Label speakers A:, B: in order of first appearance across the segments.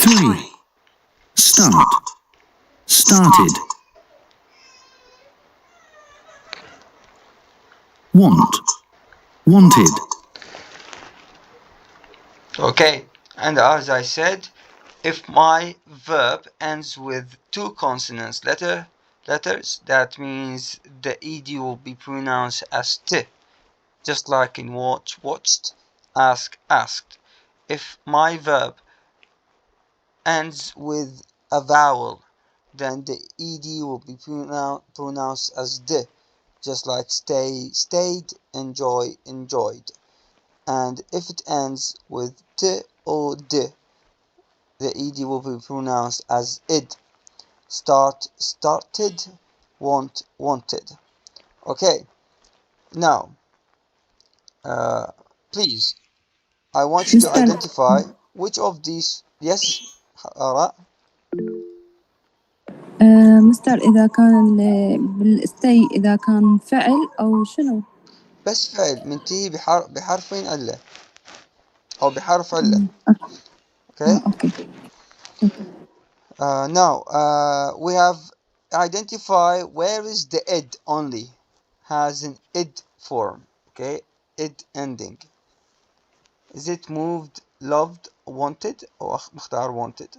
A: 3. Start. Started. Want. Wanted.
B: Okay, and as I said, if my verb ends with two consonants letters, that means the ed will be pronounced as t, just like in watch, watched, ask, asked. If my verb ends with a vowel, then the ed will be pronounced as d, just like stay, stayed, enjoy, enjoyed. And if it ends with t or d, the ed will be pronounced as id. Start, started, want, wanted. Okay, now, please, I want you to
C: Mr.
B: identify which of these. Yes, Ara.
C: مستر إذا كان بالستي إذا كان فعل أو شنو؟
B: بس فعل منتهي بحرفين علة أو بحرف علة. Okay.
C: أوكي.
B: Now, we have identify where is the id only. Has an id form. Okay, id ending. Is it moved, loved, wanted أو مختار wanted؟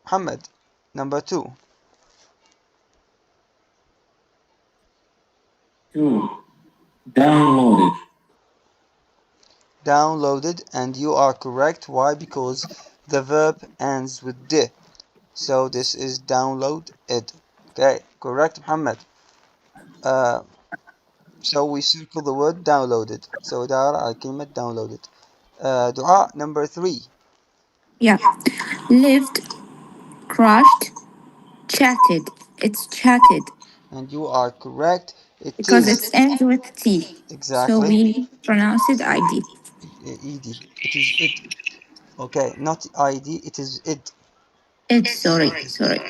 B: محمد. Number 2.
D: 2. Downloaded.
B: Downloaded, and you are correct. Why? Because the verb ends with d. So this is downloaded. Okay, correct, Muhammad. So we circle the word downloaded. So دار على كلمة downloaded. دعاء, number 3.
C: Yeah. Lived, crashed, chatted. It's chatted.
B: And you are correct.
C: Because it ends with T.
B: Exactly.
C: So we pronounce it ID.
B: ed. It is it. Okay, not id. It is it.
C: It, sorry.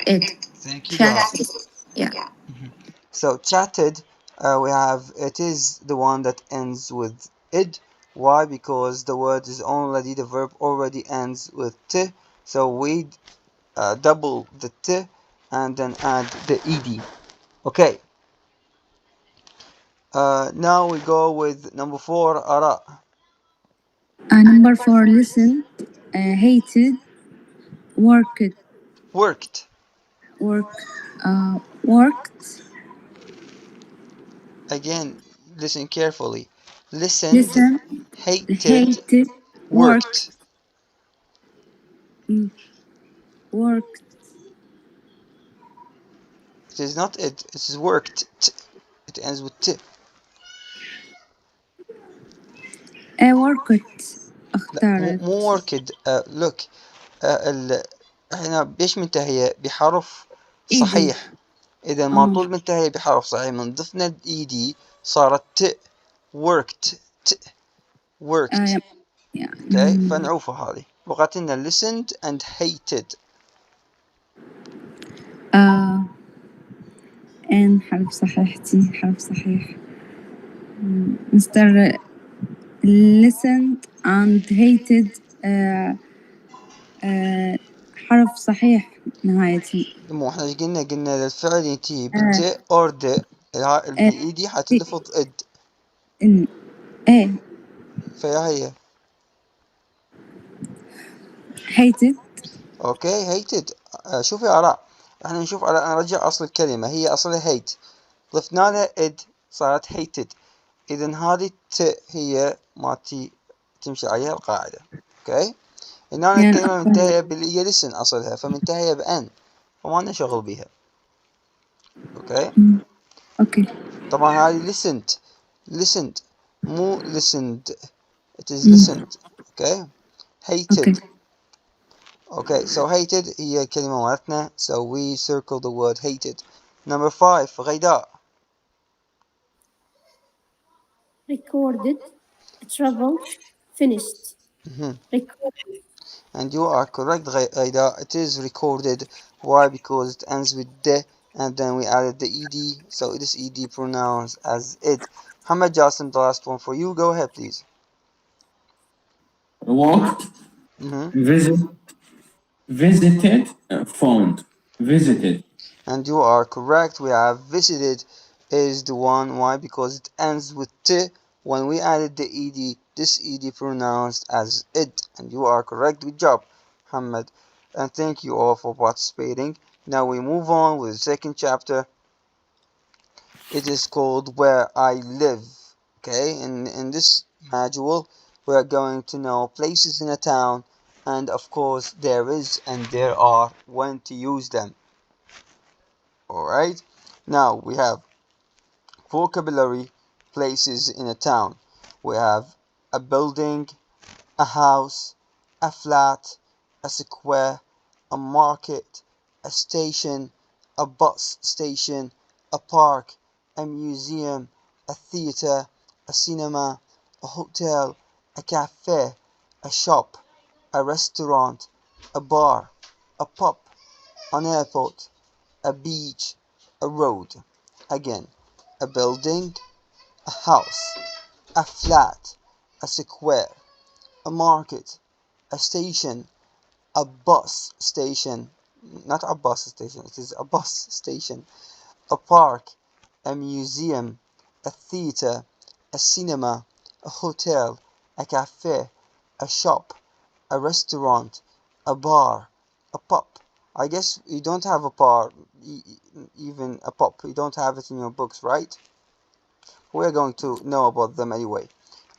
C: It.
B: Thank you,
C: Chatted. Yeah.
B: So chatted, we have it is the one that ends with id. Why? Because the word is already, the verb already ends with t. So we double the t and then add the ed. Okay. Now we go with number 4, Ara.
C: Number 4, listen, hated, worked.
B: Worked.
C: Worked.
B: Again, listen carefully. Listened,
C: Listen,
B: hated, worked.
C: Worked.
B: It is not it. It is worked. It ends with t.
C: worked. اختارت.
B: مو worked. Look. احنا بيش منتهية بحرف صحيح. اذا ما طول منتهية بحرف صحيح من ضفنا الاي دي صارت ت. worked. ت. worked. Okay. فنعوفها هذه. لغتنا listened and hated.
C: ان حرف صحيحتي حرف صحيح. مستر listened and hated حرف صحيح نهايتي.
B: مو احنا ايش قلنا للفعل ينتهي بالت اور د. الاي دي حتلفظ اد.
C: ان ايه
B: فيا هي
C: hated.
B: اوكي hated. شوفي آراء، احنا نشوف على نرجع اصل الكلمة. هي اصلها hate، ضفنا لها اد صارت hated. اذا هذه ت هي مالتي تمشي عليها القاعدة. اوكي. هنا الكلمة منتهية باللي listen اصلها، فمنتهية بان، فما لنا شغل بيها. اوكي. طبعا هذه listened مو listened. it is listened. اوكي. hated. Okay, so hated هي كلمة مالتنا, so we circle the word hated. Number 5, غيداء.
E: Recorded, traveled, finished. Recorded.
B: And you are correct, غيداء. It is recorded. Why? Because it ends with de, and then we added the ed, so this ed pronounced as it. Hamad Jasim, the last one for you. Go ahead, please.
D: Walked. Visit. Visited, found. Visited.
B: And you are correct. We have visited is the one. Why? Because it ends with t. When we added the ed, this ed pronounced as it. And you are correct. Good job, Muhammad. And thank you all for participating. Now we move on with the second chapter. It is called Where I Live. Okay, in this module, we are going to know places in a town, and of course there is and there are when to use them. Alright, now we have vocabulary places in a town. We have a building, a house, a flat, a square, a market, a station, a bus station, a park, a museum, a theater, a cinema, a hotel, a cafe, a shop, a restaurant, a bar, a pub, an airport, a beach, a road. Again, a building, a house, a flat, a square, a market, a station, a bus station, not a bus station, it is a bus station, a park, a museum, a theater, a cinema, a hotel, a cafe, a shop, a restaurant, a bar, a pub. I guess you don't have a bar, even a pub. You don't have it in your books, right? We're going to know about them anyway.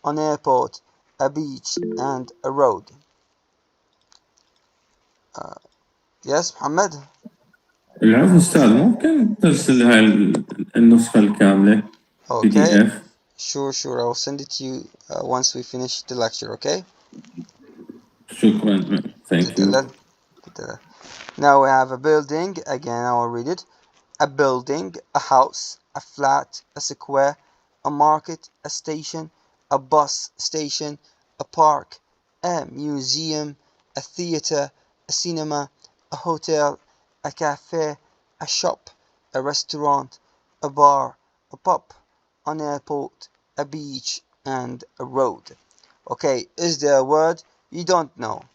B: An airport, a beach, and a road. Yes, Muhammad?
D: العفو أستاذ ممكن ترسل هاي النسخة الكاملة
B: Okay,
D: PDF.
B: sure. I'll send it to you once we finish the lecture, okay?
D: شكرا. Thank you.
B: Now we have a building. Again, I will read it. A building, a house, a flat, a square, a market, a station, a bus station, a park, a museum, a theater, a cinema, a hotel, a cafe, a shop, a restaurant, a bar, a pub, an airport, a beach, and a road. Okay, is there a word you don't know?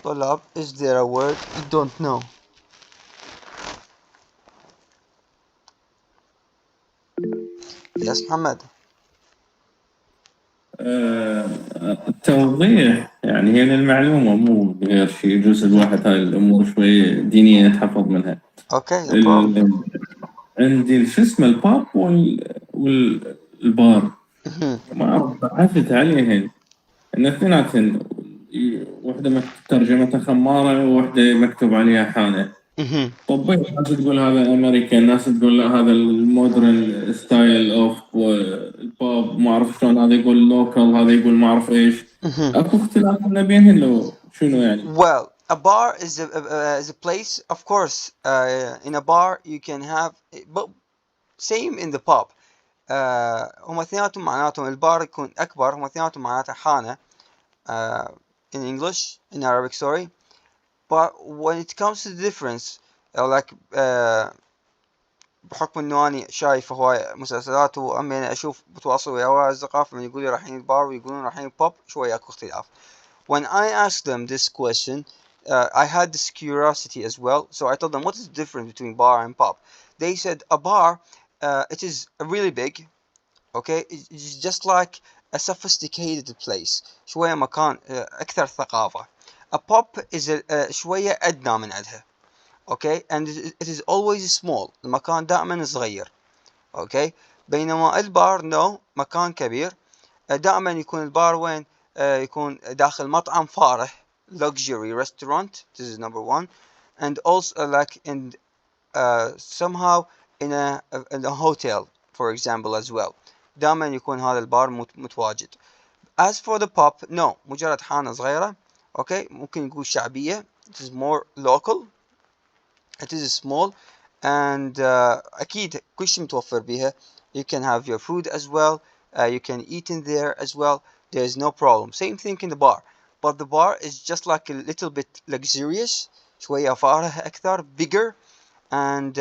B: طلاب, is there a word you don't know? Yes, Muhammad.
D: التوضيح يعني هي المعلومة مو غير شيء. يجوز الواحد هاي الأمور شوي دينية يتحفظ منها.
B: Okay, no problem.
D: عندي شو اسمه الباب والبار ما أعرف عرفت عليهن إن اثنيناتهن وحدة ترجمتها خمارة ووحدة مكتوب عليها حانة. طبيعي ناس تقول هذا أمريكان، ناس تقول لا هذا المودرن ستايل أوف الباب ما أعرف شلون، هذا يقول لوكال، هذا يقول ما أعرف إيش. أكو اختلاف بينهن لو شنو يعني؟
B: Well, a bar is a place, of course. In a bar you can have, but same in the pub. هم اثنيناتهم معناتهم البار يكون أكبر، هم اثنيناتهم معناتها حانة. In English, in Arabic, sorry. But when it comes to the difference, like بحكم انه اني شايف هواي مسلسلات وامي انا اشوف بتواصل ويا هواي اصدقاء فمن يقول لي رايحين البار ويقولون رايحين الباب شوي اكو اختلاف. When I asked them this question, I had this curiosity as well, so I told them what is the difference between bar and pub. They said a bar, it is really big, okay, it's just like a sophisticated place, شوية مكان أكثر ثقافة. A pub is شوية أدنى من عندها. Okay, and it is always small. المكان دائما صغير. Okay, بينما البار no مكان كبير. دائما يكون البار وين؟ يكون داخل مطعم فارح, luxury restaurant. This is number one, and also like in somehow in a hotel, for example, as well. دائما يكون هذا البار متواجد. As for the pub, no, مجرد حانة صغيرة. Okay, ممكن نقول شعبية. It is more local. It is small and أكيد كل شيء متوفر بيها. You can have your food as well. You can eat in there as well. There is no problem. Same thing in the bar. But the bar is just like a little bit luxurious. شوية فارح أكثر, bigger, and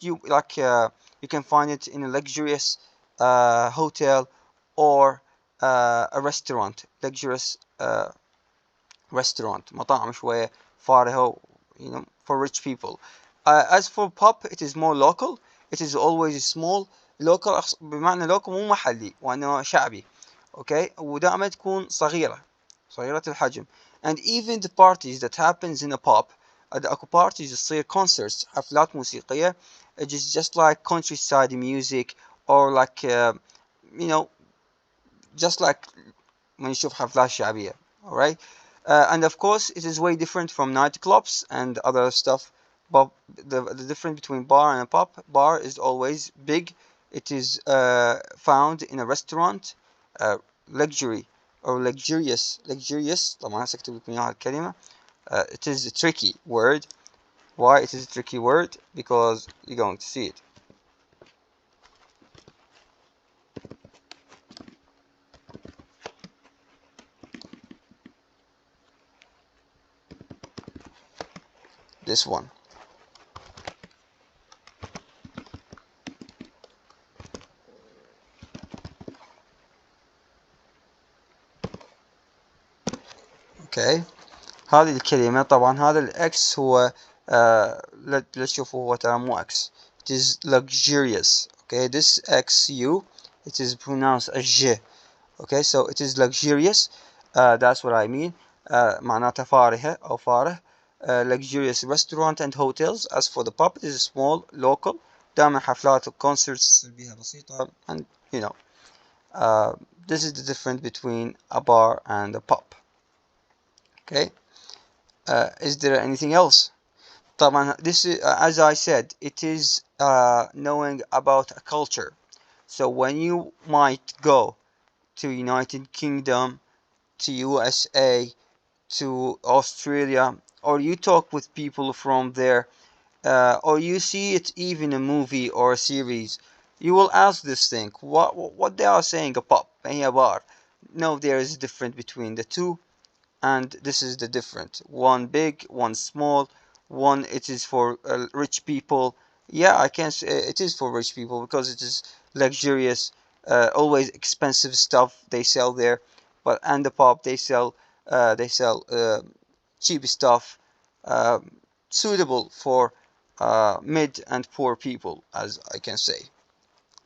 B: you can find it in a luxurious hotel or a restaurant, luxurious restaurant مطاعم شوية فارهة for rich people. As for pub it is more local, it is always small. local بمعنى local مو محلي وأنه شعبي. okay ودائما تكون صغيرة الحجم. and even the parties that happens in a pub اكو parties تصير concerts حفلات موسيقية. it is just like countryside music or like just like when نشوف حفلات شعبية. alright. and of course it is way different from nightclubs and other stuff. But the difference between bar and a pub, bar is always big. It is found in a restaurant. luxury or luxurious طبعا سأكتب لكم إياها الكلمة. it is a tricky word. Why it is a tricky word? Because you're going to see it. This one. اوكي هذه الكلمة طبعا هذا الاكس هو لا تشوفوا هو ترى مو اكس. it is luxurious. okay this XU it is pronounced as j. okay so it is luxurious. that's what I mean. معناتها فارهة أو فارح. luxurious restaurant and hotels. as for the pub it is small local. دائما حفلات و concerts بيها بسيطة. and this is the difference between a bar and a pub. okay is there anything else? طبعا this is, as I said, it is knowing about a culture. so when you might go to United Kingdom, to USA, to Australia, or you talk with people from there, or you see it even a movie or a series, you will ask this thing, what they are saying a pub هي bar. no, there is a difference between the two, and this is the difference. one big, one small. one it is for rich people. yeah, I can say it is for rich people because it is luxurious, always expensive stuff they sell there. but and the pub they sell cheap stuff, suitable for mid and poor people, as I can say.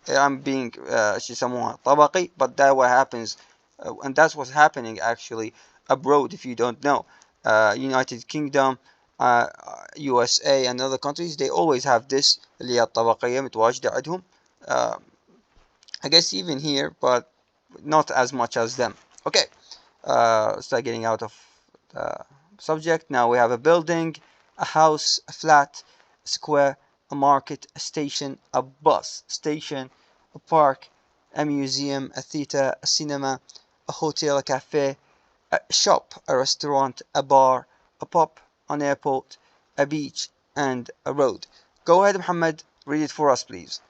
B: I'm being شو يسموها طبقي, but that what happens, and that's what's happening actually abroad. if you don't know, United Kingdom, USA and other countries, they always have this اللي هي الطبقية متواجدة عندهم. I guess even here, but not as much as them. okay start getting out of the subject. now we have a building, a house, a flat, a square, a market, a station, a bus station, a park, a museum, a theater, a cinema, a hotel, a cafe, a shop, a restaurant, a bar, a pub, an airport, a beach, and a road. Go ahead, Muhammad, read it for us, please.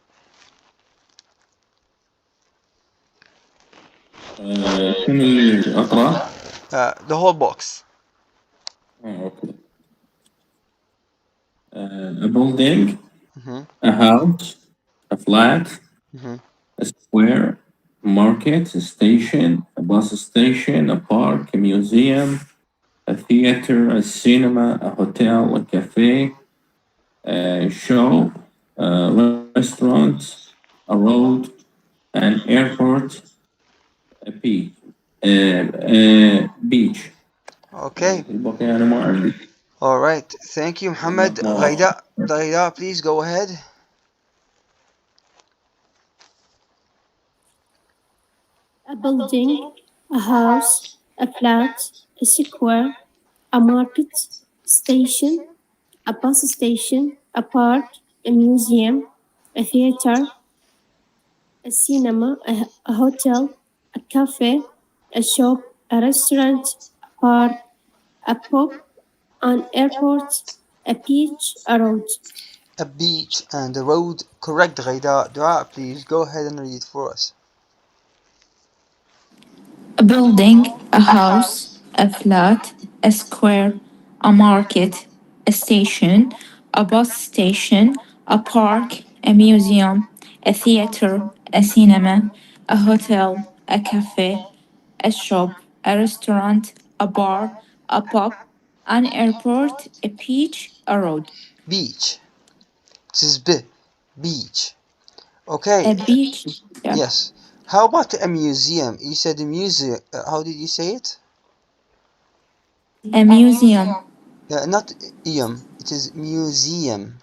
D: شنو اللي أقرأ؟
B: The whole box.
D: okay. A building,
B: Mhm.
D: a house, a flat,
B: Mhm.
D: a square, a market, a station, a bus station, a park, a museum, a theater, a cinema, a hotel, a cafe, a show, a restaurant, a road, an airport, a beach.
B: Okay.
D: الباقي أنا ما عندي.
B: All right. Thank you, Muhammad. Ghaida, please go ahead.
E: A building, a house, a flat, a square, a market, station, a bus station, a park, a museum, a theater, a cinema, a hotel, a cafe, a shop, a restaurant, a park, a pub, an airport, a beach, a road.
B: A beach and a road. Correct, Ghaida. Dua, please go ahead and read it for us.
F: A building, a house, a flat, a square, a market, a station, a bus station, a park, a museum, a theater, a cinema, a hotel, a cafe, a shop, a restaurant, a bar, a pub, an airport, a beach, a road.
B: Beach. This is beach. Okay.
F: A beach. Yeah.
B: Yes. How about a museum? You said a museum. How did you say it?
F: A museum.
B: Not ium. It is museum.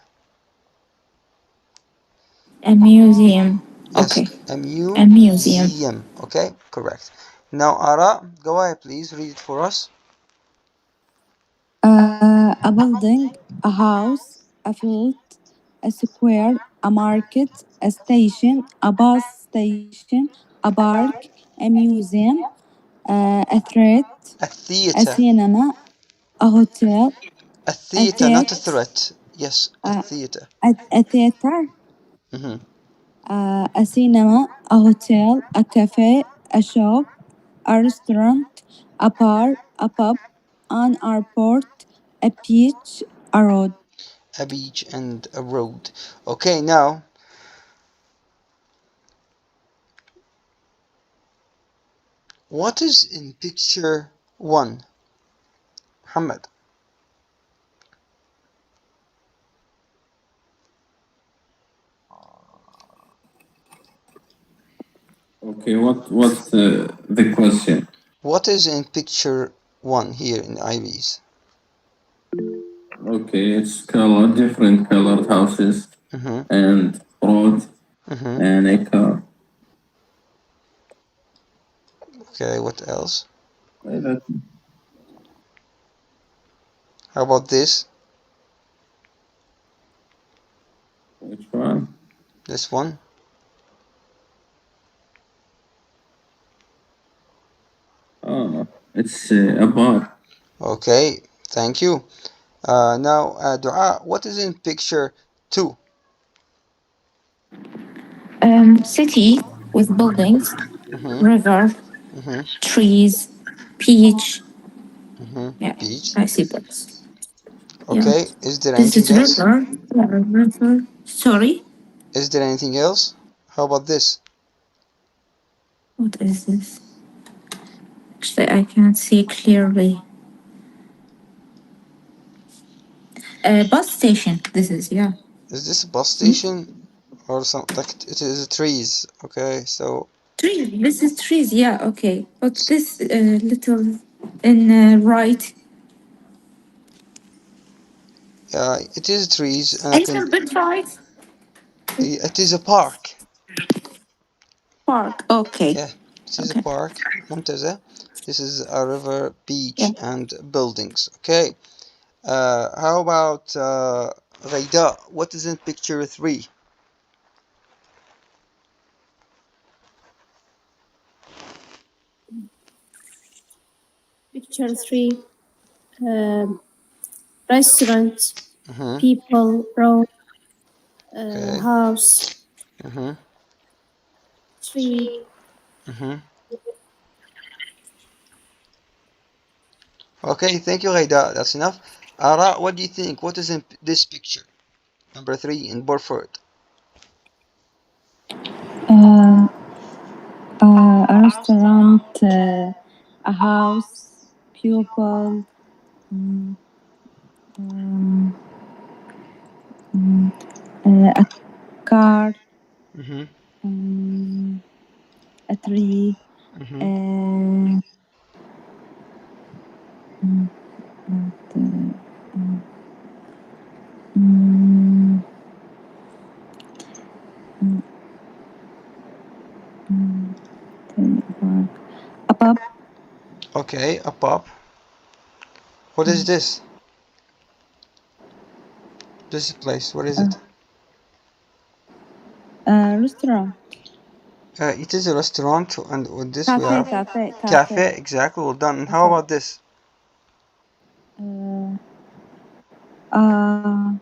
F: A museum.
B: Yes.
F: Okay.
B: A
F: A museum.
B: museum. Okay. Correct. Now, Ara, go ahead, please. Read it for us.
C: A building, a house, a field, a square, a market, a station, a bus station, a park, a museum, a threat,
B: A
C: a
B: theater.
C: cinema, a hotel,
B: A
C: a
B: theater, not a
C: theater,
B: threat. Yes, a
C: a,
B: theater.
C: a theater,
B: Mm-hmm.
C: a cinema, a hotel, a cafe, a shop, a restaurant, a bar, a pub, an airport, a beach, a road.
B: A beach and a road. Okay, now what is in picture 1? Muhammad.
D: Okay, what's the question?
B: What is in picture 1 here in IVs?
D: Okay, it's color, different colored houses
B: Mm-hmm.
D: and road
B: Mm-hmm.
D: and a car.
B: Okay, what else?
D: That-
B: How about this?
D: Which one?
B: This one?
D: Oh, it's a bar.
B: Okay, thank you. Now, Dua, what is in picture 2?
F: City with buildings,
B: Mm-hmm.
F: river,
B: Mm-hmm.
F: trees, beach.
B: Mm-hmm.
F: Yeah,
B: Beach.
F: I see books. Yeah.
B: Okay, is there
F: This
B: anything
F: is
B: else?
F: river. Yeah, river. Sorry.
B: Is there anything else? How about this?
F: What is this? Actually, I can't see clearly. Bus station. This is, yeah.
B: Is this a bus station or something? Like it is trees. Okay, so
F: Trees. This is trees. Yeah. Okay. But this little in right.
B: it is trees, and
F: A
B: I
F: little
B: think
F: bit right.
B: it is a park.
F: Park. Okay.
B: Yeah, it is a
F: Okay.
B: park. Muntaza. This is a river, beach,
F: Yeah.
B: and buildings. Okay. How about Ghaida? What is in picture 3?
E: Picture 3. Restaurant,
B: Mm-hmm.
E: people, road,
B: Okay.
E: house,
B: Mm-hmm.
E: tree.
B: Mm-hmm. Okay, thank you, Ghaida. That's enough. Ara, what do you think? What is in this picture? Number 3 in Burford.
C: Uh, a restaurant, a house, pupil, mm, um, a car,
B: Mm-hmm.
C: a tree,
B: Mm-hmm.
C: uh, what, mm, a pub,
B: Okay, a pub. What is this? This place. What is it?
C: a restaurant,
B: It is a restaurant, and with this we
C: cafe,
B: have
C: cafe,
B: cafe.
C: cafe,
B: Exactly. Well done. And how
C: cafe.
B: about this?
C: Uh, a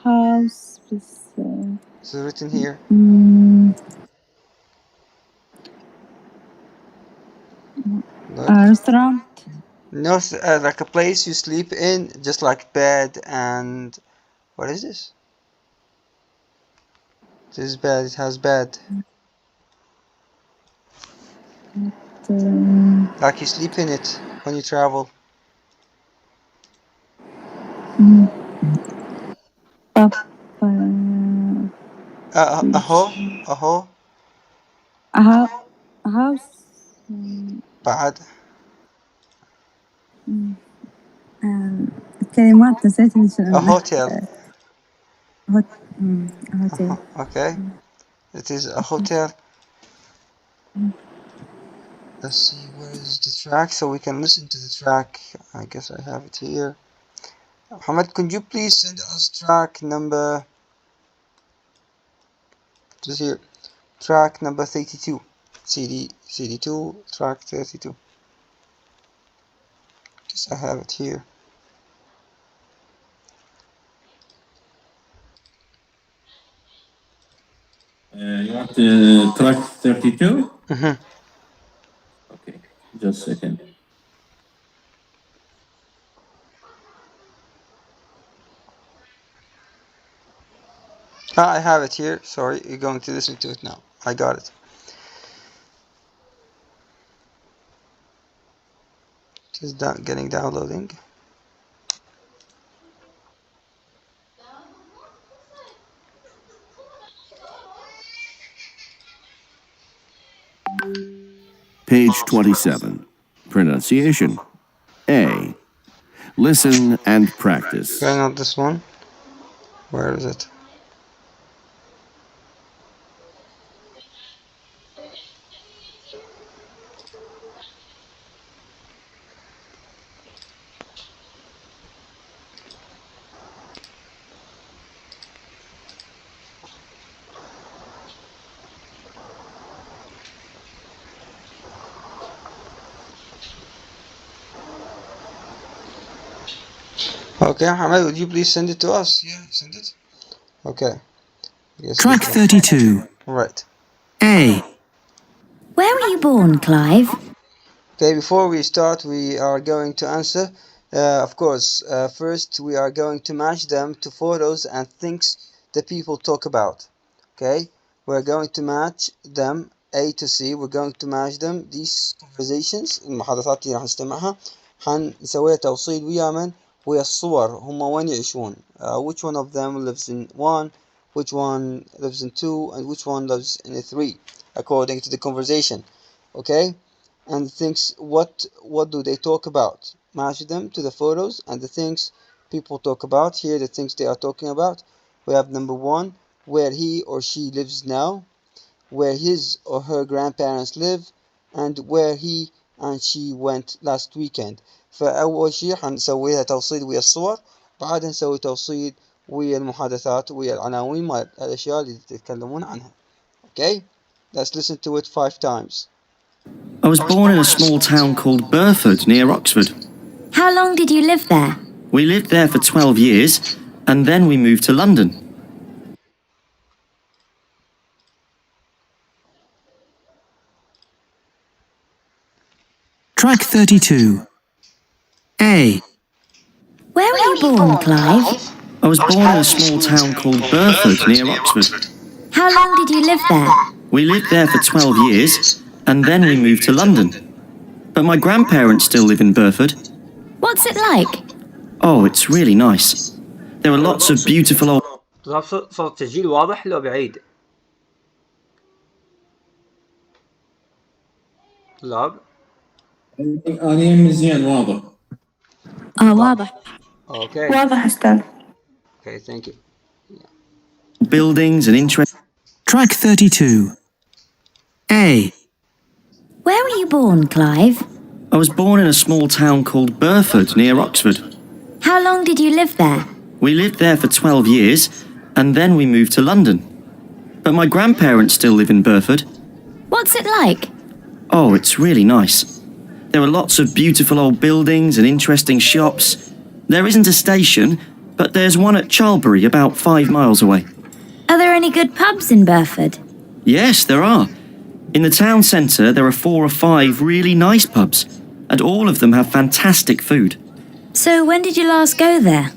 C: house with
B: It's written here.
C: a
B: Look.
C: restaurant,
B: No, like a place you sleep in, just like bed and what is this? This is bed. It has bed. Like you sleep in it when you travel. أهو
C: a house.
B: بعد
C: الكلمات نسيت
B: a hotel.
C: hotel.
B: Okay, it is a hotel. Let's see, where is the track so we can listen to the track. I guess I have it here. Mohammed, could you please send us track number, just here, track number 32, CD2, track 32. Guess I have it here.
D: You want track 32? Okay, just a second.
B: I have it here. Sorry, you're going to listen to it now. I got it. Just getting downloading.
A: Page 27. Pronunciation. A. Listen and practice.
B: Okay, not this one. Where is it? Okay, Mohammed, would you please send it to us? Yeah, send it. Okay. Yes,
A: Track 32.
B: Right.
A: A.
G: Where were you born, Clive?
B: Okay, before we start, we are going to answer. Of course, first we are going to match them to photos and things that people talk about. Okay, we're going to match them A to C. We're going to match them these conversations. المحادثات اللي راح نستمعها حنسويها توصيل ويا من؟ ويا الصور. هم وين يعيشون? Which one of them lives in 1, which one lives in 2, and which one lives in a 3, according to the conversation. Okay, and things, what do they talk about? Match them to the photos and the things people talk about. Here the things they are talking about. We have number 1, where he or she lives now, where his or her grandparents live, and where he and she went last weekend. فأول شيء حنسويها توصيل ويا الصور، بعدها نسوي توصيل ويا المحادثات ويا العناوين مال الأشياء اللي تتكلمون عنها. Okay, let's listen to it 5 times.
H: I was born in a small town called Burford near Oxford.
G: How long did you live there?
H: We lived there for 12 years and then we moved to London.
A: Track 32. A.
G: Where were you born, Clive?
H: I was born in a small town called Burford near Oxford.
G: How long did you live there?
H: We lived there for 12 years and then we moved to London. But my grandparents still live in Burford.
G: What's it like?
H: Oh, it's really nice. There are lots of beautiful old...
B: صوت التسجيل واضح لو بعيد؟ طلاب؟
D: أنا مزيان واضح.
C: واضح.
B: Okay.
F: واضح أستاذ.
B: Okay, thank you.
H: buildings and interest...
A: Track 32. A.
G: Where were you born, Clive?
H: I was born in a small town called Burford near Oxford.
G: How long did you live there?
H: We lived there for 12 years and then we moved to London. But my grandparents still live in Burford.
G: What's it like?
H: Oh, it's really nice. There are lots of beautiful old buildings and interesting shops. There isn't a station, but there's one at Charlbury about 5 miles away.
G: Are there any good pubs in Burford?
H: Yes, there are. In the town centre, there are 4 or 5 really nice pubs, and all of them have fantastic food.
G: So when did you last go there?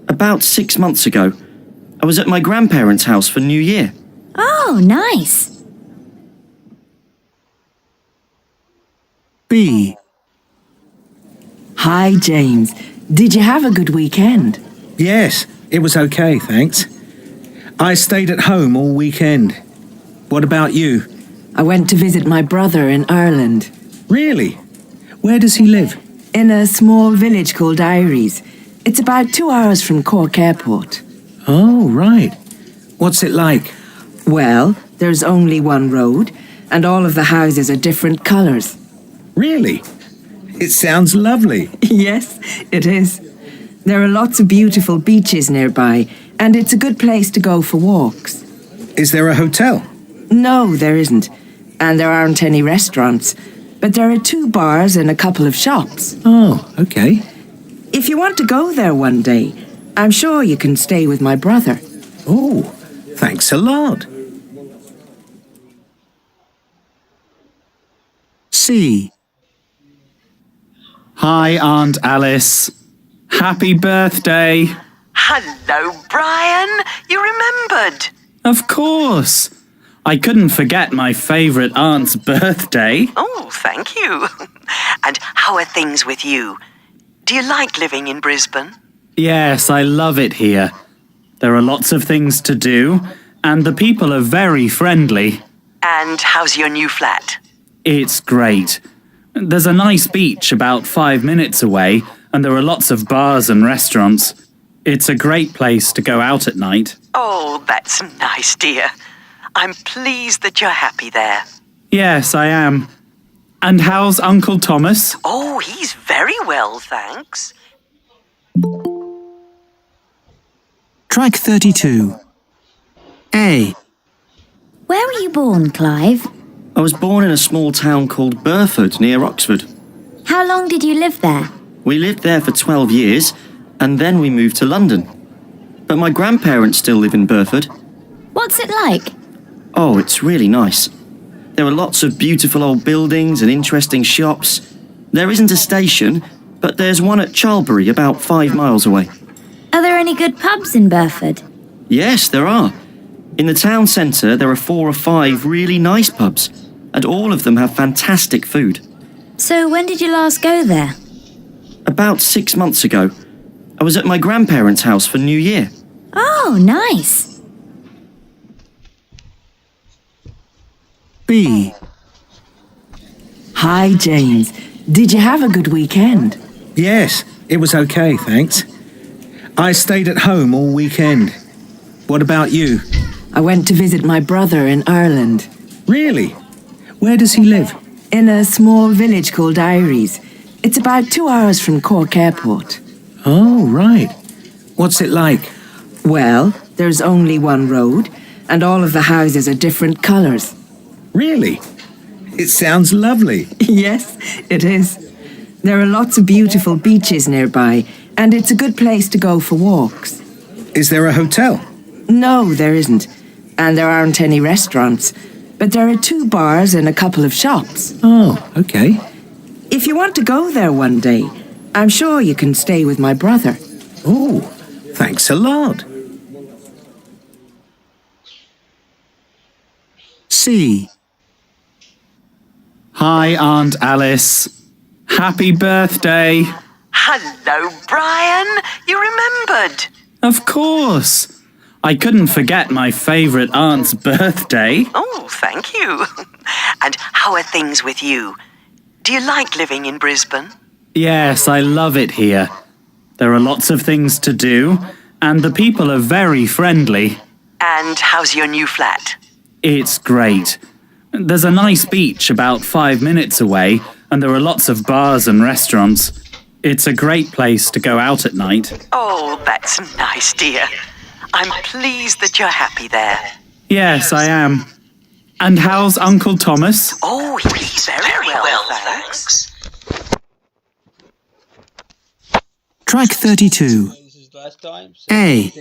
H: About 6 months ago, I was at my grandparents' house for New Year.
G: Oh, nice.
A: B.
I: Hi, James. Did you have a good weekend?
J: Yes, it was okay, thanks. I stayed at home all weekend. What about you?
I: I went to visit my brother in Ireland.
J: Really? Where does he live?
I: In a small village called Iries. It's about 2 hours from Cork Airport.
J: Oh, right. What's it like?
I: Well, there's only one road, and all of the houses are different colours.
J: Really? It sounds lovely.
I: Yes, it is. There are lots of beautiful beaches nearby, and it's a good place to go for walks.
J: Is there a hotel?
I: No, there isn't. And there aren't any restaurants. But there are 2 bars and a couple of shops.
J: Oh, okay.
I: If you want to go there one day, I'm sure you can stay with my brother.
J: Oh, thanks a lot.
A: C.
K: Hi, Aunt Alice. Happy birthday.
L: Hello, Brian. You remembered.
K: Of course. I couldn't forget my favourite aunt's birthday.
L: Oh, thank you. And how are things with you? Do you like living in Brisbane?
K: Yes, I love it here. There are lots of things to do, and the people are very friendly.
L: And how's your new flat?
K: It's great. There's a nice beach about 5 minutes away, and there are lots of bars and restaurants. It's a great place to go out at night.
L: Oh, that's nice, dear. I'm pleased that you're happy there.
K: Yes, I am. And how's Uncle Thomas?
L: Oh, he's very well, thanks.
A: Track 32. A.
G: Where were you born, Clive?
H: I was born in a small town called Burford near Oxford.
G: How long did you live there?
H: We lived there for 12 years, and then we moved to London. But my grandparents still live in Burford.
G: What's it like?
H: Oh, it's really nice. There are lots of beautiful old buildings and interesting shops. There isn't a station, but there's one at Charlbury about 5 miles away.
G: Are there any good pubs in Burford?
H: Yes, there are. In the town centre, there are 4 or 5 really nice pubs, and all of them have fantastic food.
G: So when did you last go there?
H: About 6 months ago, I was at my grandparents' house for New Year.
G: Oh, nice.
A: B.
I: Hi, James. Did you have a good weekend?
J: Yes, it was okay, thanks. I stayed at home all weekend. What about you?
I: I went to visit my brother in Ireland.
J: Really? Where does he live?
I: In a small village called Iries. It's about 2 hours from Cork Airport.
J: Oh, right. What's it like?
I: Well, there's only one road, and all of the houses are different colours.
J: Really? It sounds lovely.
I: Yes, it is. There are lots of beautiful beaches nearby, and it's a good place to go for walks.
J: Is there a hotel?
I: No, there isn't. And there aren't any restaurants. But there are 2 bars and a couple of shops.
J: Oh, okay.
I: If you want to go there one day, I'm sure you can stay with my brother.
J: Oh, thanks a lot.
A: C.
K: Hi, Aunt Alice. Happy birthday.
L: Hello, Brian. You remembered.
K: Of course. I couldn't forget my favourite aunt's birthday.
L: Oh, thank you. And how are things with you? Do you like living in Brisbane?
K: Yes, I love it here. There are lots of things to do, and the people are very friendly.
L: And how's your new flat?
K: It's great. There's a nice beach about 5 minutes away, and there are lots of bars and restaurants. It's a great place to go out at night.
L: Oh, that's nice, dear. I'm pleased that you're happy there.
K: Yes, I am. And how's Uncle Thomas?
L: Oh, he's very well, thanks.
A: Track 32. A.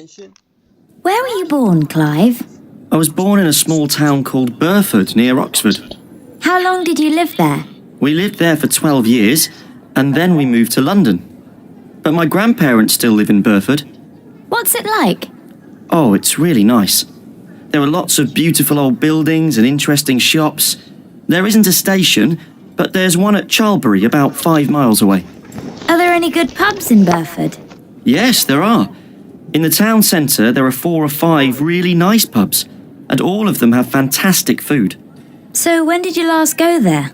G: Where were you born, Clive?
H: I was born in a small town called Burford near Oxford.
G: How long did you live there?
H: We lived there for 12 years, and then we moved to London. But my grandparents still live in Burford.
G: What's it like?
H: Oh, it's really nice. There are lots of beautiful old buildings and interesting shops. There isn't a station, but there's one at Charlbury about 5 miles away.
G: Are there any good pubs in Burford?
H: Yes, there are. In the town centre, there are 4 or 5 really nice pubs, and all of them have fantastic food.
G: So when did you last go there?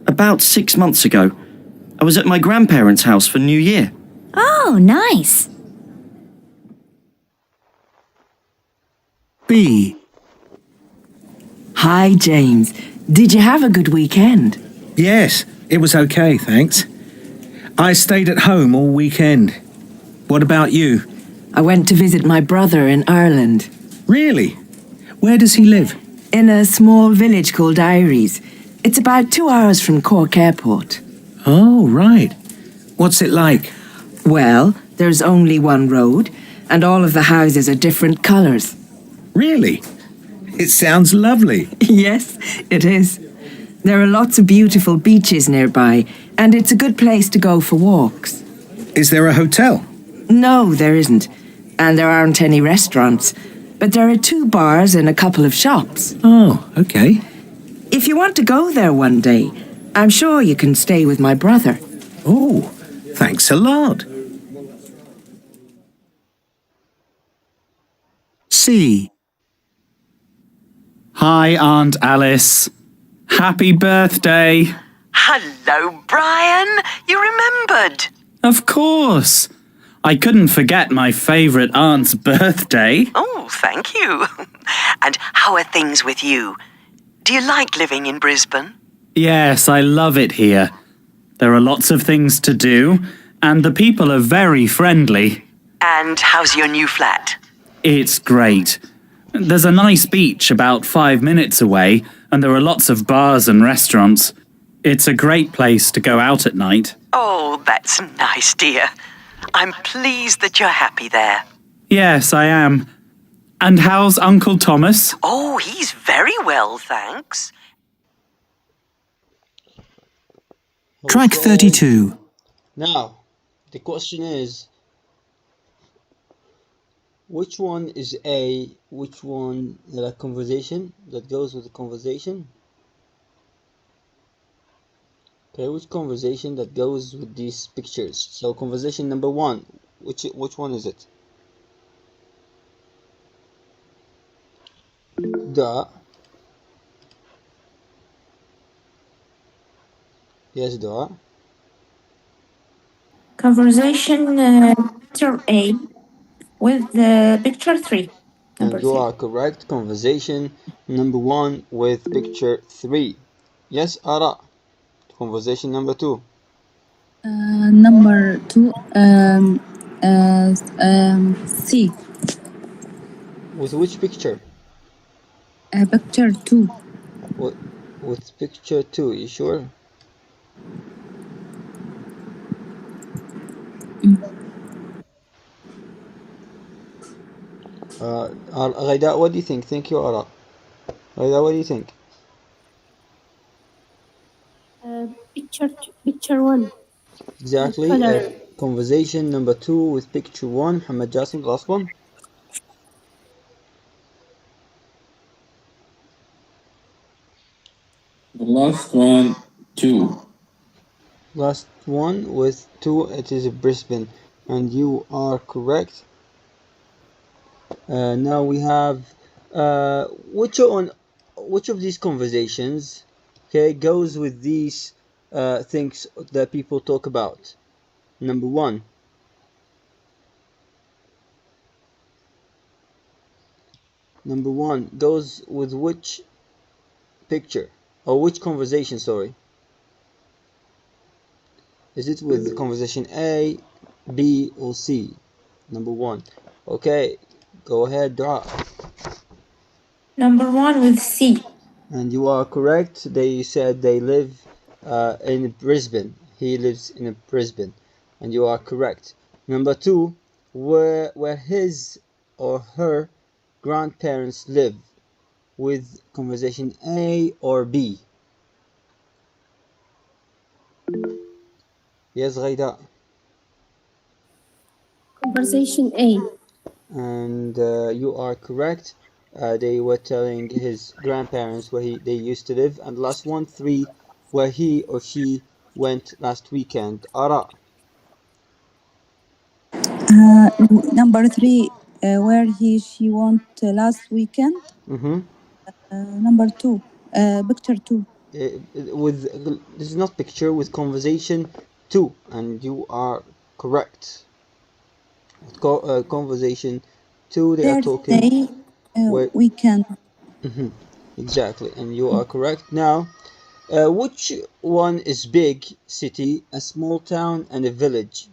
H: About 6 months ago, I was at my grandparents' house for New Year.
G: Oh, nice.
A: B.
I: Hi, James. Did you have a good weekend?
J: Yes, it was okay, thanks. I stayed at home all weekend. What about you?
I: I went to visit my brother in Ireland.
J: Really? Where does he live?
I: In a small village called Iries. It's about 2 hours from Cork Airport.
J: Oh, right. What's it like?
I: Well, there's only one road, and all of the houses are different colours.
J: Really? It sounds lovely.
I: Yes, it is. There are lots of beautiful beaches nearby, and it's a good place to go for walks.
J: Is there a hotel?
I: No, there isn't. And there aren't any restaurants. But there are 2 bars and a couple of shops.
J: Oh, okay.
I: If you want to go there one day, I'm sure you can stay with my brother.
J: Oh, thanks a lot.
A: C.
K: Hi, Aunt Alice. Happy birthday.
L: Hello, Brian. You remembered.
K: Of course. I couldn't forget my favourite aunt's birthday.
L: Oh, thank you. And how are things with you? Do you like living in Brisbane?
K: Yes, I love it here. There are lots of things to do, and the people are very friendly.
L: And how's your new flat?
K: It's great. There's a nice beach about 5 minutes away, and there are lots of bars and restaurants. It's a great place to go out at night.
L: Oh, that's nice, dear. I'm pleased that you're happy there.
K: Yes, I am. And how's Uncle Thomas?
L: Oh, he's very well, thanks.
A: Track 32.
B: Now, the question is, which one is A, which one the conversation that goes with the conversation? Okay, which conversation that goes with these pictures? So conversation number 1, which one is it? The. Yes, the.
F: Conversation picture A with picture 3.
B: And you are correct. Conversation number 1 with picture 3. Yes, Ara. Conversation number 2.
C: Number 2, C.
B: With which picture?
C: Picture 2.
B: With picture 2, you sure? Ghaida, what do you think? Thank you, Ara. Ghaida, what do you think?
E: Picture 1.
B: Exactly. Conversation number 2 with picture 1. Muhammad Jassim, last one.
D: The last one, 2.
B: Last one with 2, it is Brisbane, and you are correct. Now we have which of these conversations, okay, goes with these things that people talk about? Number 1. Number 1 goes with which picture or which conversation? Sorry. Is it with conversation A, B, or C? Number 1. Okay, go ahead, Dua.
F: Number 1 with C.
B: And you are correct. They said they live in Brisbane. He lives in Brisbane, and you are correct. Number 2, where his or her grandparents live, with conversation A or B? Yes, Ghaida.
E: Conversation A.
B: And you are correct. They were telling his grandparents where they used to live. And last one, 3, where he or she went last weekend. آراء.
C: Number 3, where she went last weekend. Number 2, picture 2.
B: With this is not picture, with conversation 2, and you are correct. Conversation 2, they are talking.
C: Thursday weekend.
B: Exactly, and you are correct. Now, which one is big city, a small town, and a village?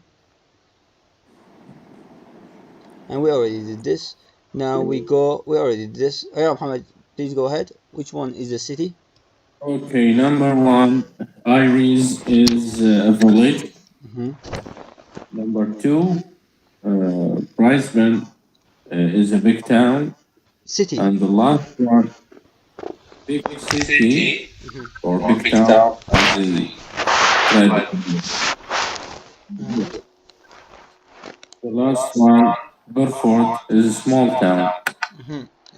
B: And we already did this. Now we already did this. Yeah, Muhammad, please go ahead. Which one is a city?
D: Okay, number 1, Iris is a village. Number 2, Brisbane is a big town.
B: City.
D: And the last one, big city or big town, as they said. The last one, Burford, is a small town.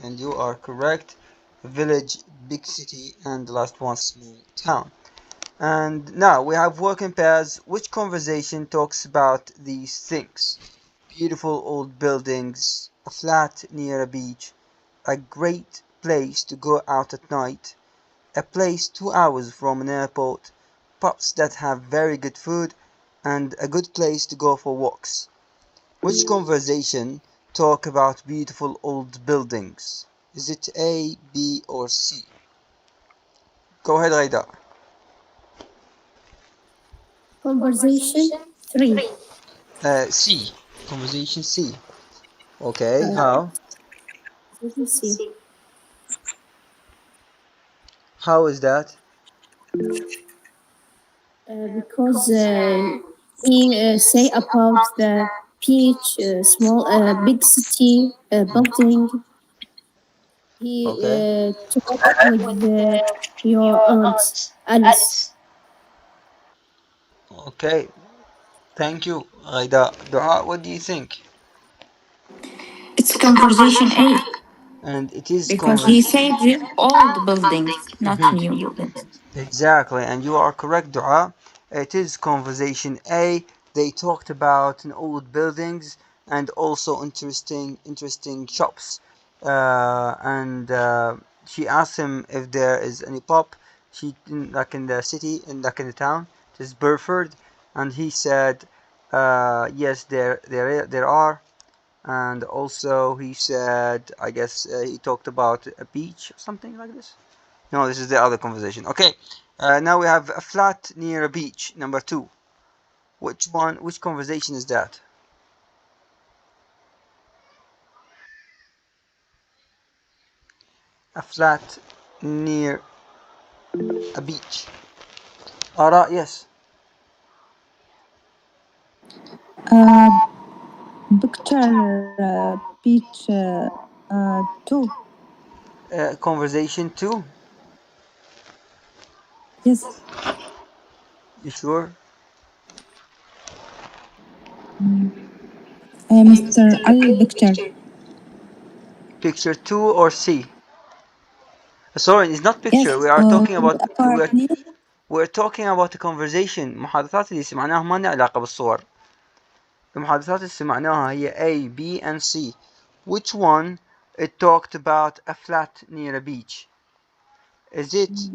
B: And you are correct. Village, big city, and the last one, small town. And now we have working pairs. Which conversation talks about these things? Beautiful old buildings, a flat near a beach, a great place to go out at night, a place 2 hours from an airport, pubs that have very good food, and a good place to go for walks. Which conversation talk about beautiful old buildings? Is it A, B, or C? Go ahead, Raida.
E: Conversation 3.
B: C. Conversation C. Okay, how?
E: C.
B: How is that?
E: Because he say about the beach, small, big city, building. He talked with your aunt Alice.
B: Okay, thank you, Raida. Dua, what do you think?
F: It's conversation A.
B: And it is
F: Because he said the old buildings, not new buildings.
B: Exactly, and you are correct, Dua. It is conversation A. They talked about an old buildings and also interesting shops. And she asked him if there is any pub. Like in the city, like in the town. It is Burford, and he said, yes, there are. And also he said, I guess he talked about a beach or something like this. No, this is the other conversation. Okay, now we have a flat near a beach, number 2. Which conversation is that? A flat near a beach. Ara, yes.
C: Picture beach 2.
B: Conversation 2?
C: Yes.
B: You sure?
C: Mr. Ali, picture.
B: Picture 2 or C? Sorry, it's not picture.
C: Yes,
B: We are talking about
C: apartment.
B: we're talking about a conversation. المحادثات اللي سمعناها ما لها علاقة بالصور. المحادثات اللي سمعناها هي A, B, and C. Which one it talked about a flat near a beach? Is it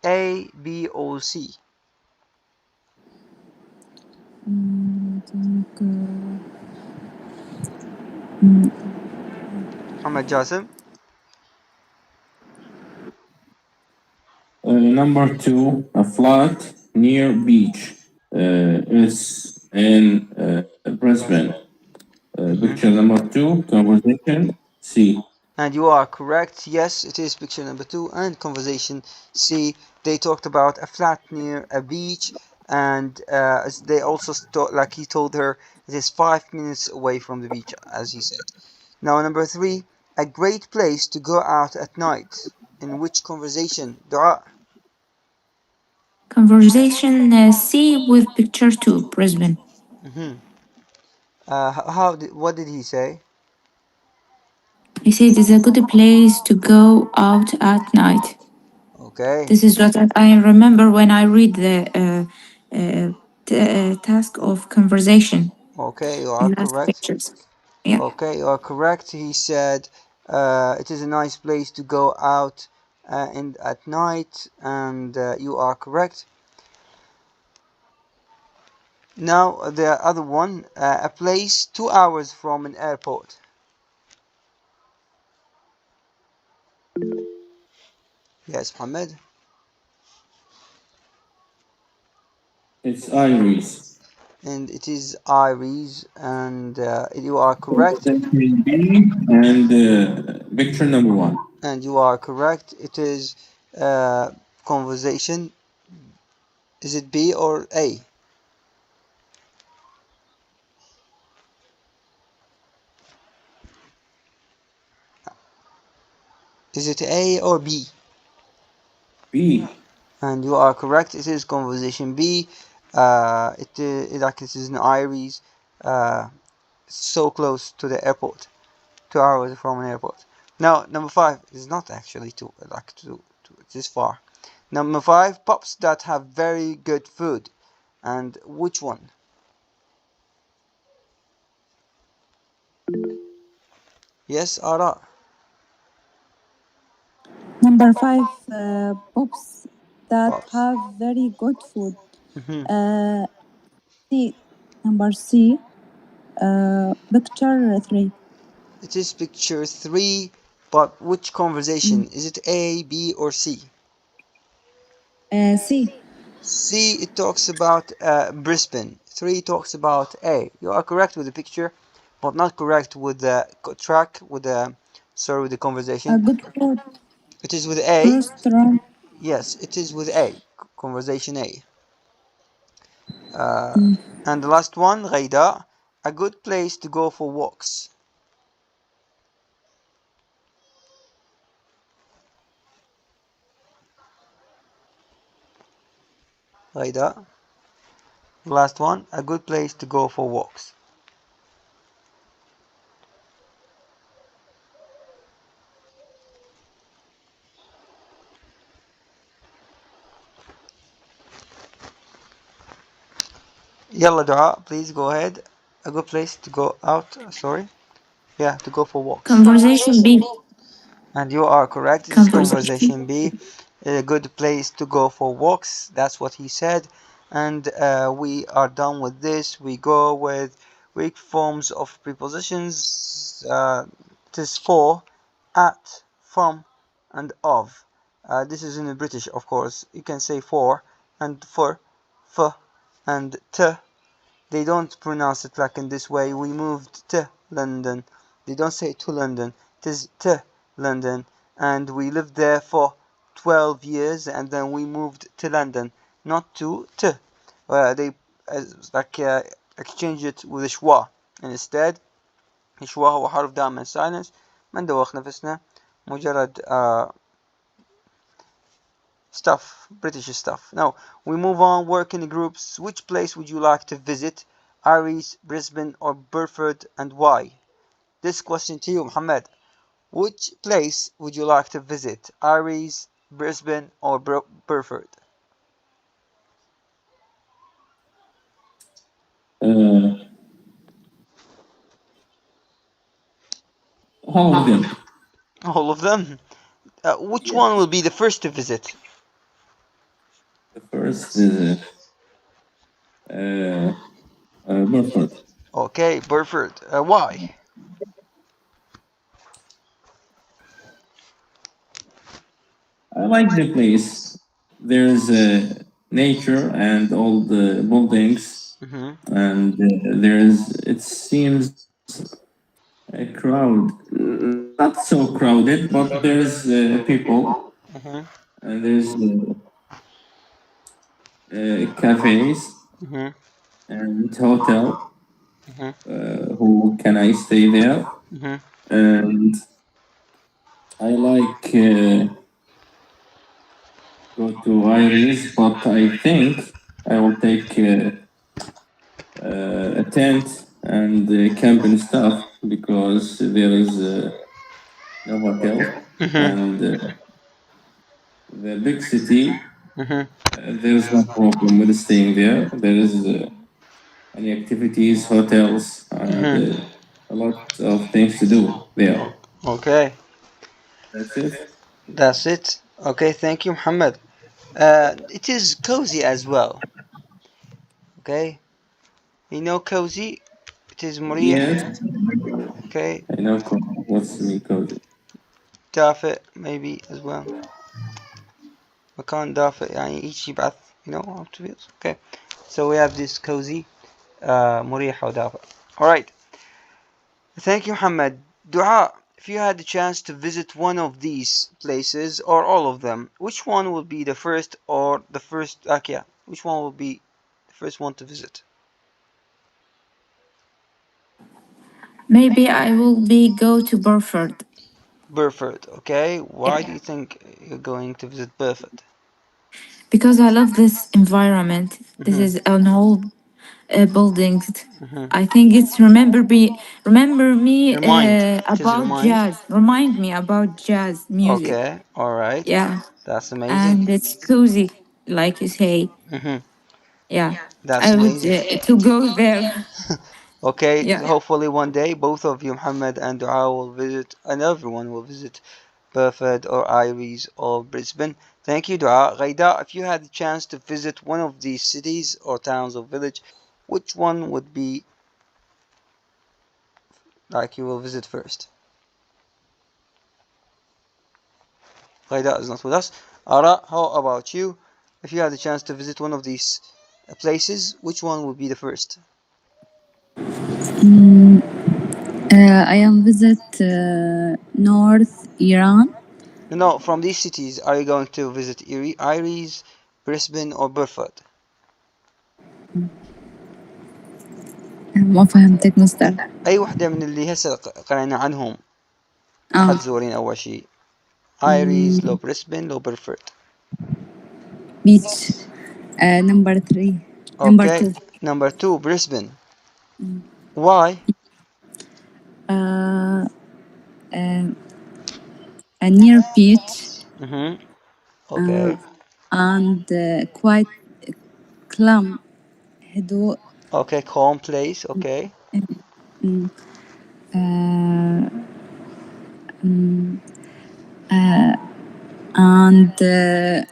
B: A, B, or C? Muhammad Jassim?
D: Number 2, a flat near beach is in Brisbane. Picture number 2, conversation C.
B: And you are correct. Yes, it is picture number 2 and conversation C. They talked about a flat near a beach, and they also like he told her it is 5 minutes away from the beach, as he said. Now number 3, a great place to go out at night. In which conversation? Dua.
F: Conversation C with picture 2, Brisbane.
B: What did he say?
F: He said it's a good place to go out at night.
B: Okay.
F: This is what I remember when I read the task of conversation.
B: Okay, you are correct.
F: Pictures. Yeah.
B: Okay, you are correct. He said it is a nice place to go out at night, and you are correct. Now the other one, a place 2 hours from an airport. Yes, Mohammed.
D: It's Iris.
B: And it is Iris, and you are correct.
D: B and picture number 1.
B: And you are correct. It is conversation. Is it B or A? Is it A or B?
D: B.
B: And you are correct. It is conversation B. It is in Iris. So close to the airport. 2 hours from an airport. Now number 5 is not actually too. It is far. Number 5, pubs that have very good food. And which one? Yes, Ara.
C: Number 5, pubs that have very good food. C. Number C. Picture 3.
B: It is picture 3, but which conversation? Is it A, B, or C?
C: C.
B: C, it talks about Brisbane. 3 talks about A. You are correct with the picture, but not correct with the track, with the conversation.
C: Good food.
B: It is with A.
C: Restaurant.
B: Yes, it is with A. Conversation A. And the last one, Ghaida, a good place to go for walks. Ghaida. The last one, a good place to go for walks. Yalla Dua, please go ahead. A good place to go out, to go for walks.
F: Conversation B.
B: And you are correct. It's conversation B. A good place to go for walks. That's what he said. And we are done with this. We go with weak forms of prepositions. It is for, at, from, and of. This is in the British, of course. You can say for and for, and to. They don't pronounce it like in this way. We moved to London. They don't say to London. It is to London. And we lived there for 12 years, and then we moved to London. Not to. They exchange it with schwa. And instead, schwa هو حرف دائما silence. ما ندوخ نفسنا. مجرد stuff, British stuff. Now, we move on, work in groups. Which place would you like to visit? Iris, Brisbane, or Burford, and why? This question to you, Muhammad. Which place would you like to visit? Iris, Brisbane, or Burford?
D: All of them.
B: All of them? Which one will be the first to visit?
D: The first visit. Burford.
B: Okay, Burford. Why?
D: I like the place. There's nature and all the buildings, and it seems a crowd, not so crowded, but there's people, and there's cafes and hotel. Who can I stay there? And I like go to Iris, but I think I will take a tent and camping stuff because there is no hotel and the big city,
B: Mm-hmm.
D: there is no problem with staying there. There is any activities, hotels, and
B: Mm-hmm.
D: a lot of things to do there.
B: Okay,
D: That's it.
B: that's it. Okay, thank you, Muhammad. It is cozy as well. Okay, you know cozy. It is مريح.
D: Yes,
B: Okay,
D: I know what's me code.
B: دافئ maybe as well. مكان دافئ يعني each يبعث. You know how to feel. Okay, so we have this cozy. مريح ودافئ. All right. Thank you, Muhammad. Dua, if you had the chance to visit one of these places or all of them, which one would be the first or the first? Yeah, which one will be the first one to visit?
F: Maybe I will be go to Burford
B: Burford. Okay. Why do you think you're going to visit Burford?
F: because I love this environment. This is an old building. I think it's remember me
B: Remind. It is
F: about
B: remind.
F: jazz. Remind me about jazz music.
B: Okay. All right.
F: Yeah,
B: That's amazing.
F: and it's cozy, like you say. Yeah,
B: That's
F: I would
B: amazing.
F: to go there.
B: Okay,
F: Yeah.
B: hopefully one day both of you, Muhammad and Dua, will visit, and everyone will visit Burford or Iris or Brisbane. Thank you, Dua. Ghaida, if you had the chance to visit one of these cities or towns or village, which one would be like you will visit first? Ghaida is not with us. Ara, how about you? If you had the chance to visit one of these places, which one would be the first?
C: I am visit North Iran.
B: No, from these cities, are you going to visit Iris, Brisbane, or Burford?
C: ما فهمتك مستر.
B: أي وحدة من اللي هسه قرأنا عنهم حتزورين أول شيء. Iris, لو بريسبن، لو بيرفورد.
C: Beach. Number 3. Number
B: Okay,
C: 2.
B: number 2, Brisbane. Why?
C: A near beach
B: Okay.
C: and quite calm هدوء.
B: Okay, calm place. Okay.
C: And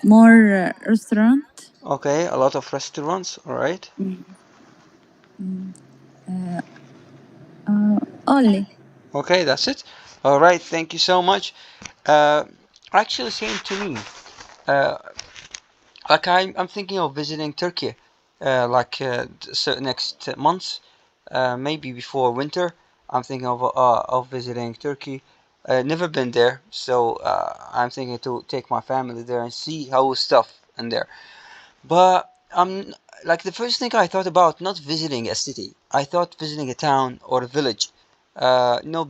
C: more restaurant.
B: Okay, a lot of restaurants. All right.
C: Only.
B: Okay, that's it. All right. Thank you so much. Actually, same to me. Like I'm thinking of visiting Turkey, next month, maybe before winter. I'm thinking of visiting Turkey. Never been there, so I'm thinking to take my family there and see how stuff in there. But like the first thing I thought about not visiting a city. I thought visiting a town or a village.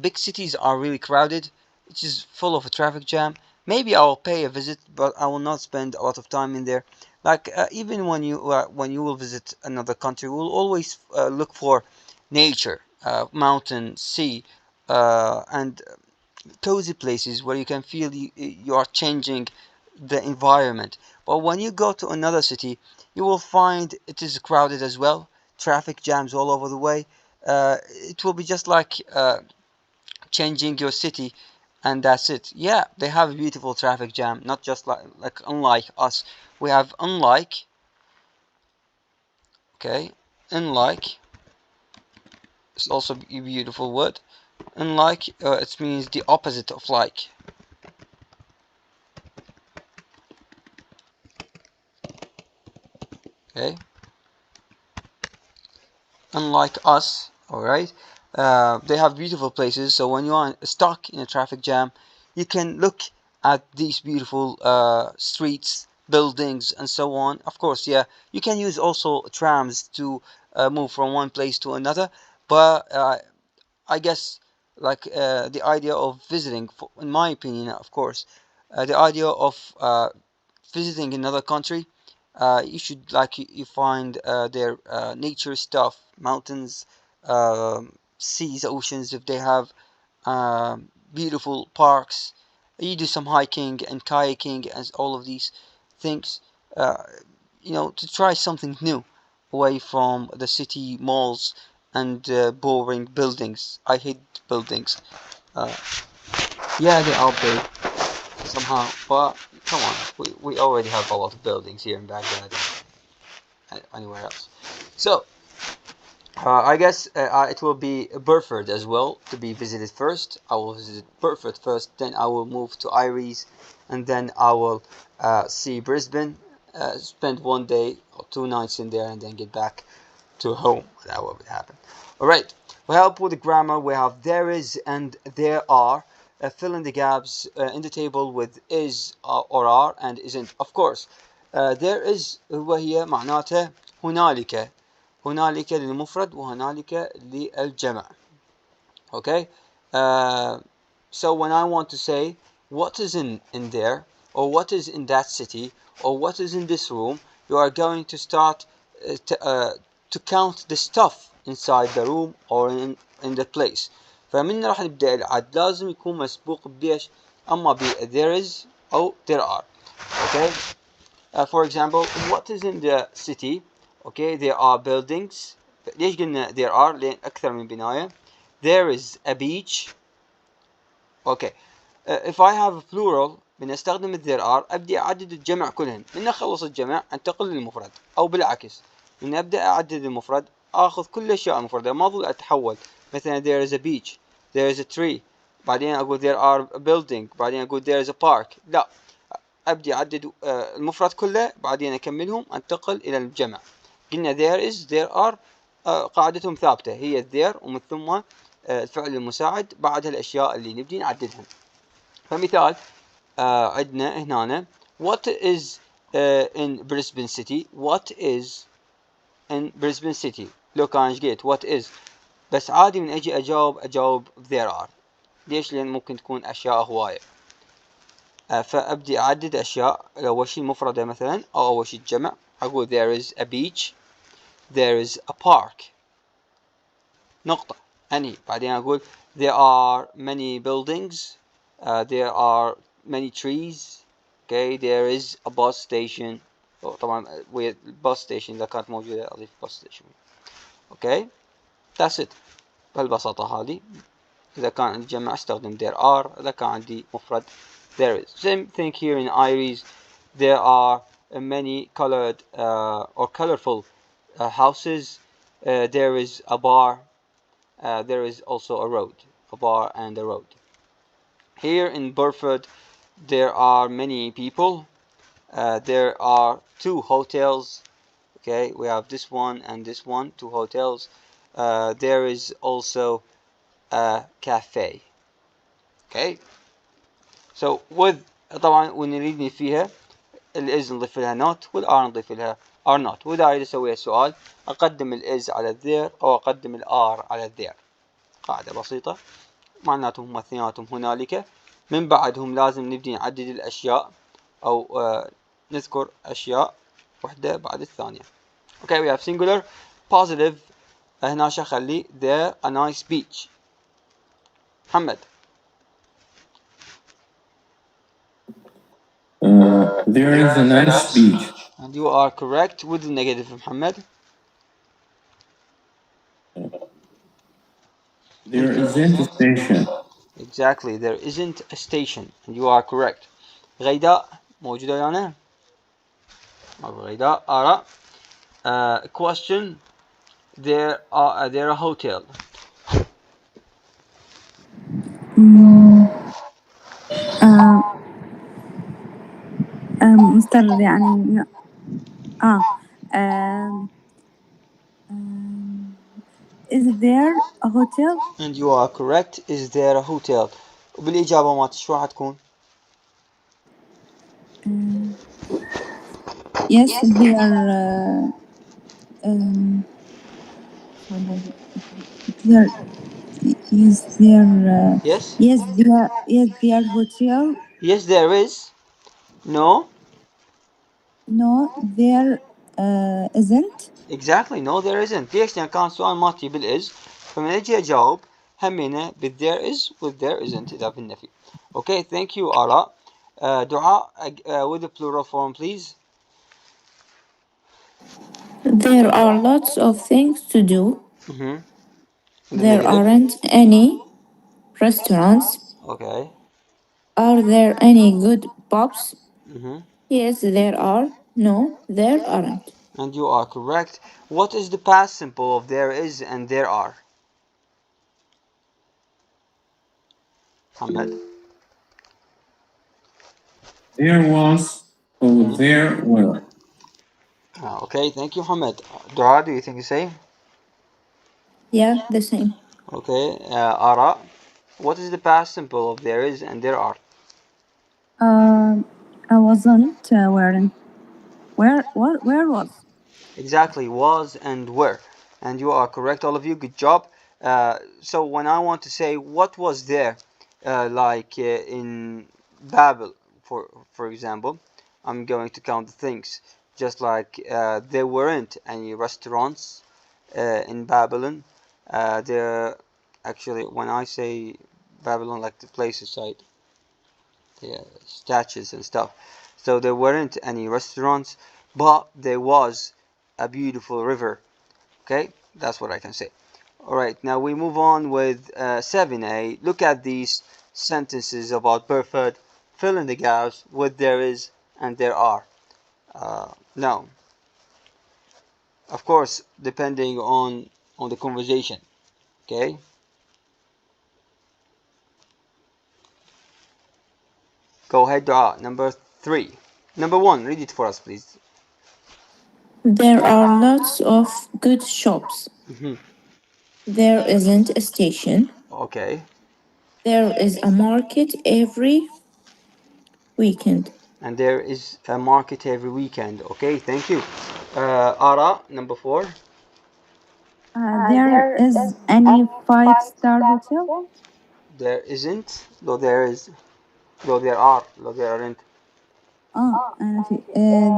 B: Big cities are really crowded. It is full of a traffic jam. Maybe I'll pay a visit, but I will not spend a lot of time in there. Like even when you will visit another country, we'll always look for nature, mountain, sea, and cozy places where you can feel you are changing the environment. But when you go to another city, you will find it is crowded as well. Traffic jams all over the way. It will be just like changing your city, and that's it. Yeah, they have a beautiful traffic jam, not just like unlike us. We have unlike. Okay, unlike. It's also a beautiful word. Unlike, it means the opposite of like. Okay. Unlike us, all right, they have beautiful places. So when you are stuck in a traffic jam, you can look at these beautiful streets, buildings, and so on. Of course, yeah, you can use also trams to move from one place to another. But I guess like the idea of visiting, in my opinion, of course, the idea of visiting another country, you should like you find their nature stuff, mountains, seas, oceans, if they have beautiful parks, you do some hiking and kayaking and all of these things, to try something new away from the city malls and boring buildings. I hate buildings. Yeah, they are big somehow, but come on, we already have a lot of buildings here in Baghdad and anywhere else. So I guess it will be Burford as well to be visited first. I will visit Burford first, then I will move to Iris, and then I will see Brisbane, spend 1 day or 2 nights in there, and then get back to home. That will happen. Alright, we help with the grammar. We have there is and there are. Fill in the gaps in the table with is or are and isn't. Of course, there is وهي معناتها هنالك. هنالك للمفرد وهنالك للجمع. Okay, so when I want to say what is in there, or what is in that city, or what is in this room, you are going to start to count the stuff inside the room or in the place. فمن راح نبدأ العد لازم يكون مسبوق بإيش؟ أما ب there is أو there are. Okay, for example, what is in the city? Okay, there are buildings. ليش قلنا there are؟ لأن أكثر من بناية. There is a beach. Okay, if I have a plural بنستخدم there are. أبدي أعدد الجمع كلهن. من أخلص الجمع أنتقل للمفرد، أو بالعكس من أبدأ أعدد المفرد أخذ كل الأشياء المفردة، ما أظل أتحول. مثلا there is a beach, there is a tree، بعدين أقول there are a building، بعدين أقول there is a park. لا، أبدي أعدد المفرد كله بعدين أكملهم أنتقل إلى الجمع. قلنا there is there are قاعدتهم ثابتة، هي there ومن ثم الفعل المساعد بعد الأشياء اللي نبدي نعددها. فمثال عندنا هنا what is in Brisbane City. What is in Brisbane City. لو كان قلت what is بس عادي من أجي أجاوب there are. ليش؟ لأن ممكن تكون أشياء هواية. فأبدي أعدد أشياء. أول شيء مفردة مثلا أو أول شيء الجمع أقول there is a beach, there is a park، نقطة. أنهي بعدين أقول there are many buildings, there are many trees. Okay, there is a bus station. طبعا bus station إذا كانت موجودة أضيف bus station. Okay, that's it. بهالبساطة هذه. إذا كان عندي جمع استخدم there are، إذا كان عندي مفرد there is. Same thing here in Iris. There are many colored or colorful houses. There is a bar. There is also a road, a bar and a road. Here in Burford, there are many people. There are 2 hotels. Okay, we have this one and this one, 2 hotels. There is also a cafe. Okay, so with طبعا ونريد فيها الإز نضيف لها not والآر نضيف لها are not. وإذا أريد أسويها سؤال أقدم الإز على الذير أو أقدم الآر على الذير. قاعدة بسيطة، معناتهم هم اثنيناتهم هنالك. من بعدهم لازم نبدي نعدد الأشياء أو نذكر أشياء واحدة بعد الثانية. Okay, we have singular positive. هنا شخلي there a nice beach. محمد.
D: There is a nice beach.
B: And you are correct with the negative, محمد.
D: There isn't a station.
B: Exactly, there isn't a station. And you are correct. غيداء موجودة ويانا؟ غيداء آراء. Question. There a hotel.
C: مستر يعني is there a hotel?
B: And you are correct. Is there a hotel? وبالإجابة ما شو راح تكون؟
C: Yes, there is there
B: Yes.
C: Yes, there hotel.
B: Yes, there is. No.
C: No, there isn't.
B: Exactly. No, there isn't. ليش؟ لأن كان سؤال ماتي بالإز، فمن أجي أجاوب همينة بال there is with there isn't إذا بالنفي. Okay, thank you, Ara. Dua, with the plural form, please.
F: There are lots of things to do.
B: Mm-hmm.
F: There aren't any restaurants.
B: Okay.
F: Are there any good pubs?
B: Mm-hmm.
F: Yes, there are. No, there aren't.
B: And you are correct. What is the past simple of there is and there are? Ahmed.
D: There was or there were.
B: Okay, thank you, Ahmed. Dua, do you think the same?
F: Yeah, the same.
B: Okay, Ara, what is the past simple of there is and there are?
C: I wasn't wearing. Where was?
B: Exactly, was and were. And you are correct, all of you. Good job. So when I want to say what was there, in Babel, for example, I'm going to count the things. Just like there weren't any restaurants in Babylon. There, actually, when I say Babylon, like the place aside, the statues and stuff. So there weren't any restaurants, but there was a beautiful river. Okay, that's what I can say. Alright, now we move on with 7a. Look at these sentences about Burford. Fill in the gaps with there is and there are. Now, of course, depending on the conversation. Okay. Go ahead, Dua. Number 3. Number 1, read it for us, please.
F: There are lots of good shops. There isn't a station.
B: Okay.
F: There is a market every weekend.
B: And there is a market every weekend. Okay, thank you. Ara, number 4.
C: There is any five-star hotel?
B: There isn't, though there is, though there are, though there aren't.
C: أنا في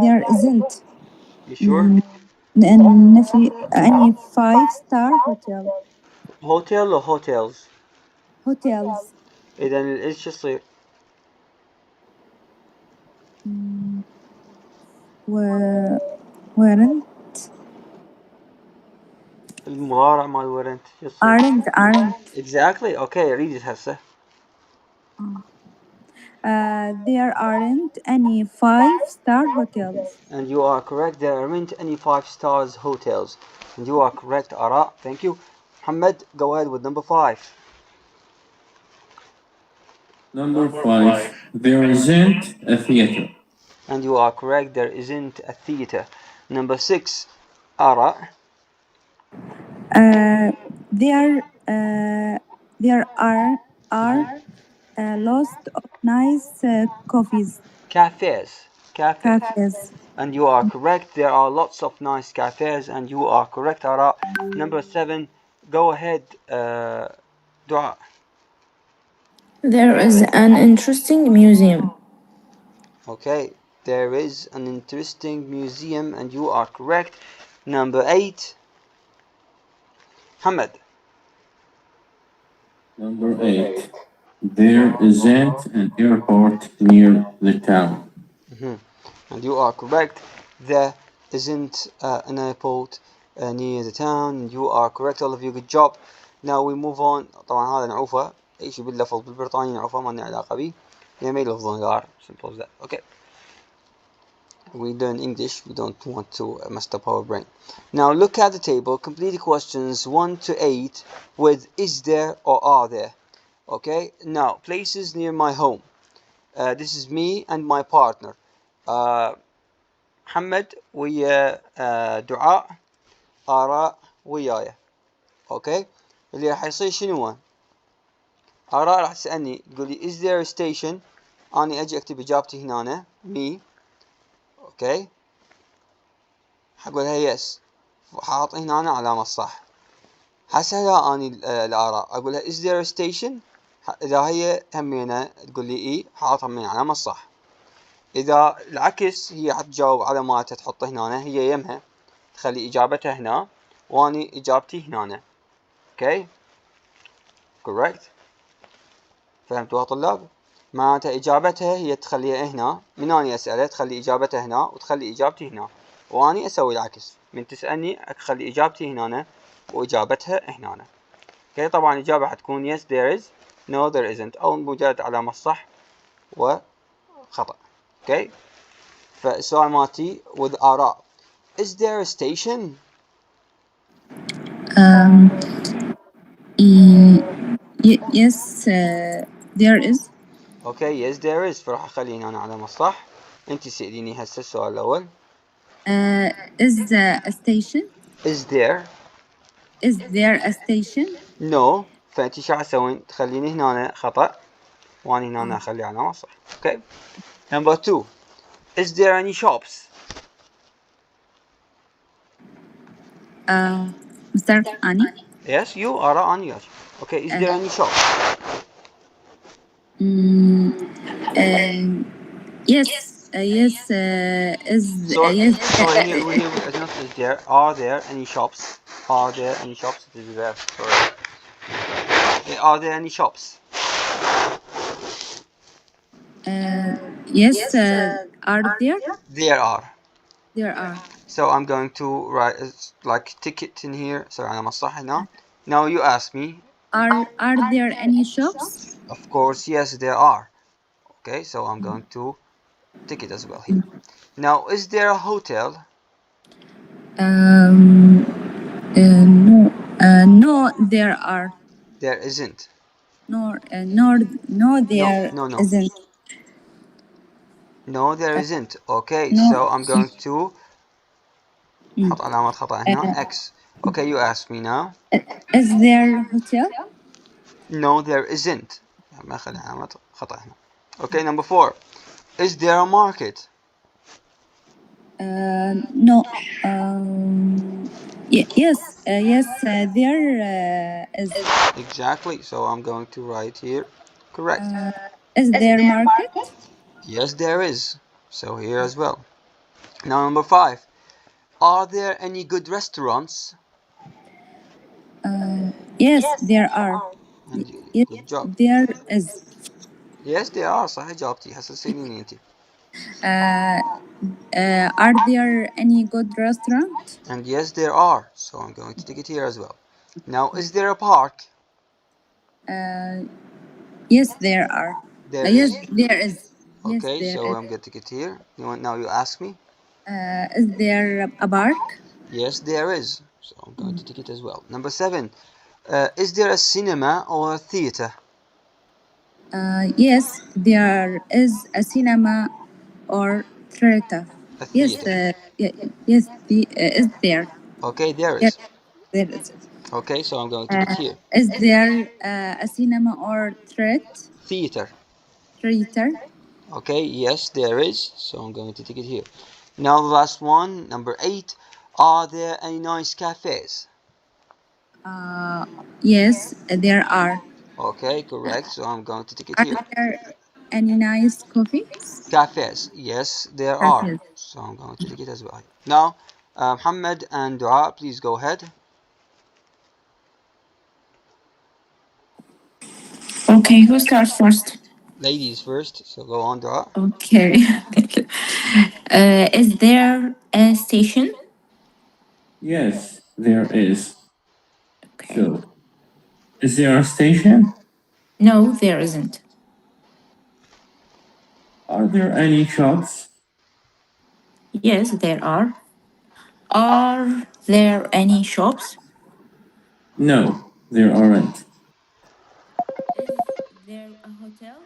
C: there isn't.
B: You sure?
C: لأن في any five-star hotel.
B: Hotel or hotels؟
C: hotels.
B: إذا إيش يصير؟
C: weren't.
B: المضارع مال weren't يصير؟
C: aren't.
B: Exactly. Okay, read it هسه.
C: There aren't any five-star hotels.
B: And you are correct. There aren't any 5 stars hotels. And you are correct, Ara. Thank you. Muhammad, go ahead with number 5.
D: Number 5. There isn't a theater.
B: And you are correct. There isn't a theater. Number 6, Ara.
C: There are lots of nice coffees.
B: Cafes.
C: Cafes.
B: And you are correct. There are lots of nice cafes. And you are correct, Ara. Number 7, go ahead, Dua.
F: There is an interesting museum.
B: Okay, there is an interesting museum, and you are correct. Number 8, Hamad.
D: Number 8. There isn't an airport near the town.
B: And you are correct. There isn't an airport near the town. And you are correct, all of you. Good job. Now we move on. طبعا هذا نعوفه. أي شيء باللفظ بالبريطاني نعوفه ما لنا علاقة به. ما يلفظون غار. Simple as that. Okay. We learn English. We don't want to mess up our brain. Now look at the table. Complete the questions 1 to 8 with is there or are there. Okay. Now places near my home. This is me and my partner. محمد ويا دعاء آراء وياي. اوكي اللي راح يصير شنو؟ آراء راح تسألني تقول لي is there a station؟ أنا أجي أكتب إجابتي هنا me. اوكي حقولها yes، حاط هنا علامة صح. هسه أني الآراء أقولها is there a station؟ إذا هي همينة تقول لي إيه، حاط همين علامة صح. إذا العكس هي حتجاوب على ما تحط هنا، هي يمها تخلي إجابتها هنا وأني إجابتي هنا. Okay correct. فهمتوها طلاب؟ معناتها إجابتها هي تخليها هنا، من أنا أسألها تخلي إجابتها هنا وتخلي إجابتي هنا، وأني أسوي العكس، من تسألني أخلي إجابتي هنا وإجابتها هنا. اوكي طبعا الإجابة حتكون yes there is no there isn't، أو مجرد علامة صح وخطأ. اوكي فالسؤال مالتي with آراء. Is there a station?
C: Yes, there is.
B: اوكي yes there is، فراح أخلي هنا علامة صح. أنت سأليني هسه السؤال الأول.
C: Is a station?
B: Is there
C: a station?
B: no، فأنت شو حتسوين؟ تخليني هنا خطأ وأنا هنا أخلي علامة صح. اوكي number 2. Is there any shops?
C: Mr. Ani?
B: Yes, you are on yours. Okay, is there any shop?
C: Yes, yes, is
B: So,
C: yes.
B: here it's not is there. Are there any shops? Are there any shops? It is there. Sorry. Are there any shops?
C: Yes, are there?
B: There are.
C: There are.
B: So I'm going to write like ticket in here. Sorry, I'm now. Now you ask me.
C: Are there any shops?
B: Of course, yes, there are. Okay, so I'm going to tick it as well here. Now, is there a hotel?
C: No, no, there are.
B: There isn't.
C: No, there
B: no.
C: isn't.
B: No, there isn't. Okay, so I'm going to حط علامة خطأ هنا X. Okay, you ask me now.
C: Is there a hotel?
B: No, there isn't. ما أخلي علامة خطأ هنا. Okay, number 4. Is there a market?
C: No. Yes, yes, there is.
B: Exactly. So I'm going to write here. Correct.
C: Is there a market?
B: Yes, there is. So here as well. Now number 5. Are there any good restaurants?
C: Yes, there are. Yes,
B: good job.
C: There is.
B: Yes, there are. صح إجابتي. هسه سأليني أنت.
C: Are there any good restaurants?
B: And yes, there are. So I'm going to take it here as well. Now, is there a park?
C: Yes, there are. Yes, there is.
B: Okay,
C: yes,
B: so I'm going to take it here. Now you ask me.
C: Is there a park?
B: Yes, there is. So I'm going to take it as well. Number 7. Is there a cinema or a theater?
C: Yes, there is a cinema or theater. Yes, yes, is there.
B: Okay, there is.
C: There is.
B: Okay, so I'm going to take it here.
C: Is there a cinema or
B: theater?
C: Theater.
B: Okay, yes, there is. So I'm going to take it here. Now the last one, number 8. Are there any nice cafes?
C: Yes, there are.
B: Okay, correct. So I'm going to take it here.
C: Are there any nice coffees?
B: Cafes. Yes, there are. So I'm going to take it as well. Now, Muhammad and Dua, please go ahead.
F: Okay, who starts first?
B: Ladies first. So go on, Dua.
F: Okay. Is there a station?
D: Yes, there is.
F: Okay.
D: So, is there a station?
F: No, there isn't.
D: Are there any shops?
F: Yes, there are. Are there any shops?
D: No, there aren't.
F: Is there a hotel?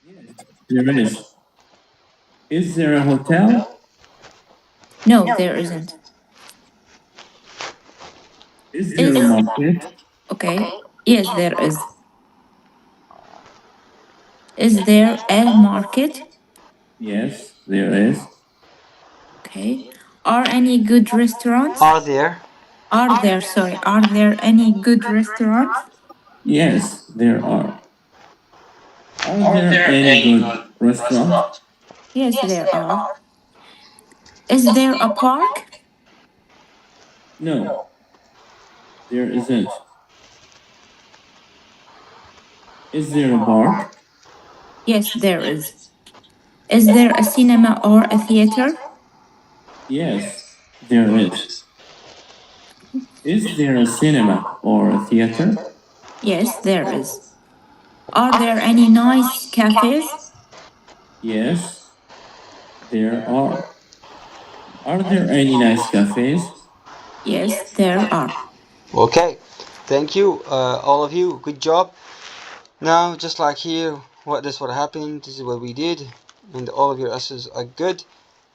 D: Yes, there is. Is there a hotel?
F: No, there isn't.
D: Is there a market?
F: Okay. Yes, there is. Is there a market?
D: Yes, there is.
F: Okay. Are any good restaurants?
B: Are there
F: any good restaurants?
D: Yes, there are. Are there any good restaurants?
F: Yes, there are. Is there a park?
D: No, there isn't. Is there a park?
F: Yes, there is. Is there a cinema or a theater?
D: Yes, there is. Is there a cinema or a theater?
F: Yes, there is. Are there any nice cafes?
D: Yes, there are. Are there any nice cafes?
F: Yes, there are.
B: Okay, thank you, all of you. Good job. Now, just like here, what happened. This is what we did, and all of your answers are good.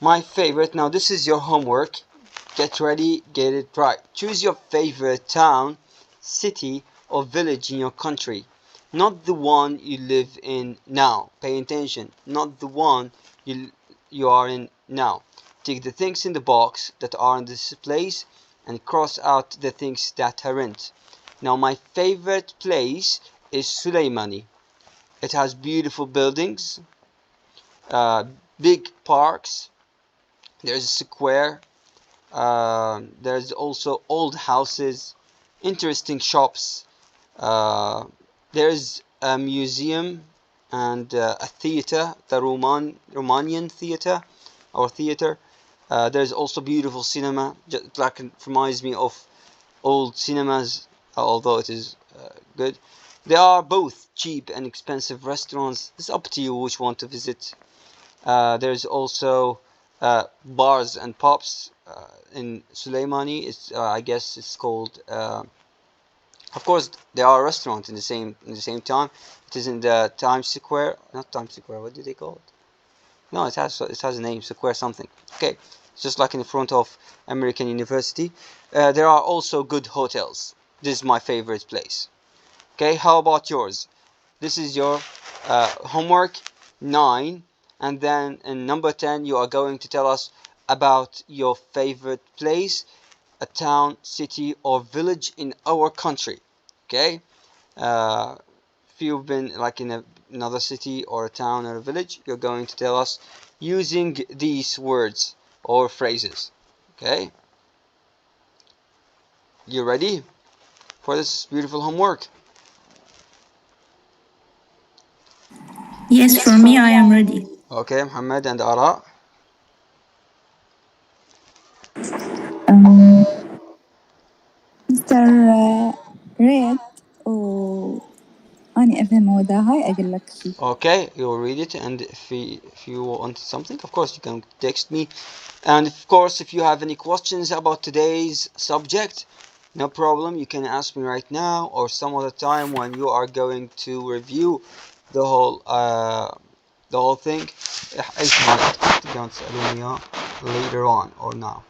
B: My favorite. Now, this is your homework. Get ready, get it right. Choose your favorite town, city, or village in your country. Not the one you live in now. Pay attention. Not the one you are in now. Take the things in the box that are in this place and cross out the things that aren't. Now, my favorite place is Sulaymani. It has beautiful buildings, big parks. There's a square. There's also old houses, interesting shops. There's a museum and a theater, the Romanian theater or theater. There's also beautiful cinema, just like it reminds me of old cinemas, although it is good. There are both cheap and expensive restaurants. It's up to you which one to visit. There's also bars and pubs in Sulaymani. I guess it's called. Of course, there are restaurants in the same time. It is in the Times Square, not Times Square. What do they call it? No, it has a name, Square something. Okay, it's just like in front of American University. There are also good hotels. This is my favorite place. Okay, how about yours? This is your homework 9, and then in number 10 you are going to tell us about your favorite place, a town, city, or village in our country. Okay, if you've been like in another city or a town or a village, you're going to tell us using these words or phrases. Okay, you ready for this beautiful homework?
F: Yes, for me, I am ready.
B: Okay, Muhammad and Ara.
C: مستر ريد وأني أفهم وداهاي أقول لك شي.
B: Okay, you'll read it, and if you want something, of course you can text me. And of course, if you have any questions about today's subject, no problem, you can ask me right now or some other time when you are going to review the whole thing. Later on or now.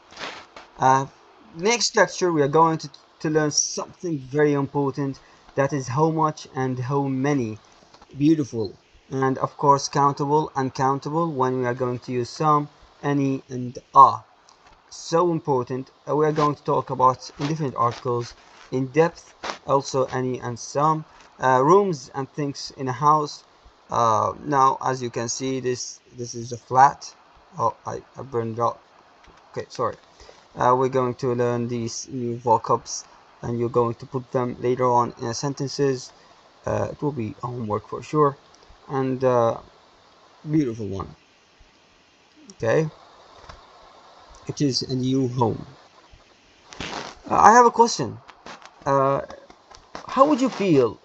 B: Next lecture we are going to learn something very important, that is how much and how many. Beautiful, and of course countable, uncountable, when we are going to use some, any, and so important. We are going to talk about in different articles in depth, also any and some, rooms and things in a house. Now as you can see, this is a flat. I burned out. Okay, sorry. We're going to learn these new vocabs, and you're going to put them later on in sentences. It will be homework for sure, and beautiful one. Okay, it is a new home. I have a question. How would you feel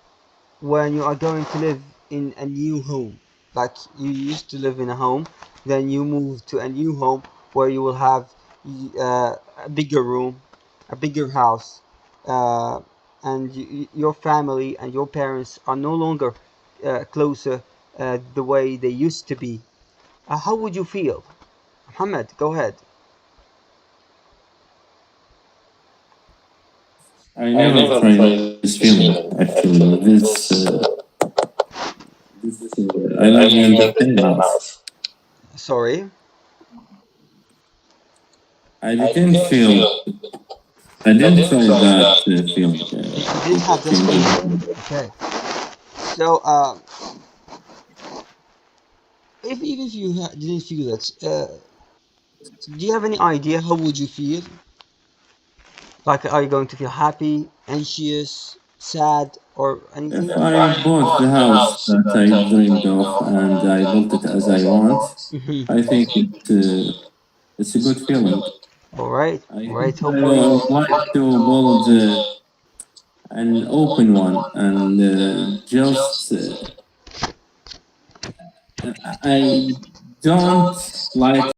B: when you are going to live in a new home? Like you used to live in a home, then you move to a new home where you will have a bigger room, a bigger house, and your family and your parents are no longer closer the way they used to be. How would you feel? Muhammad, go ahead.
D: I never tried this feeling actually. I don't understand that.
B: Sorry?
D: I didn't try that feeling.
B: You didn't have this feeling. Okay. So, even if you didn't feel that, do you have any idea how would you feel? Like, are you going to feel happy, anxious, sad or anything?
D: If I bought the house that I dreamed of and I built it as I want, I think it's a good feeling.
B: All right.
D: I
B: All right.
D: think I
B: Hopefully.
D: would like to build an open one and just I don't like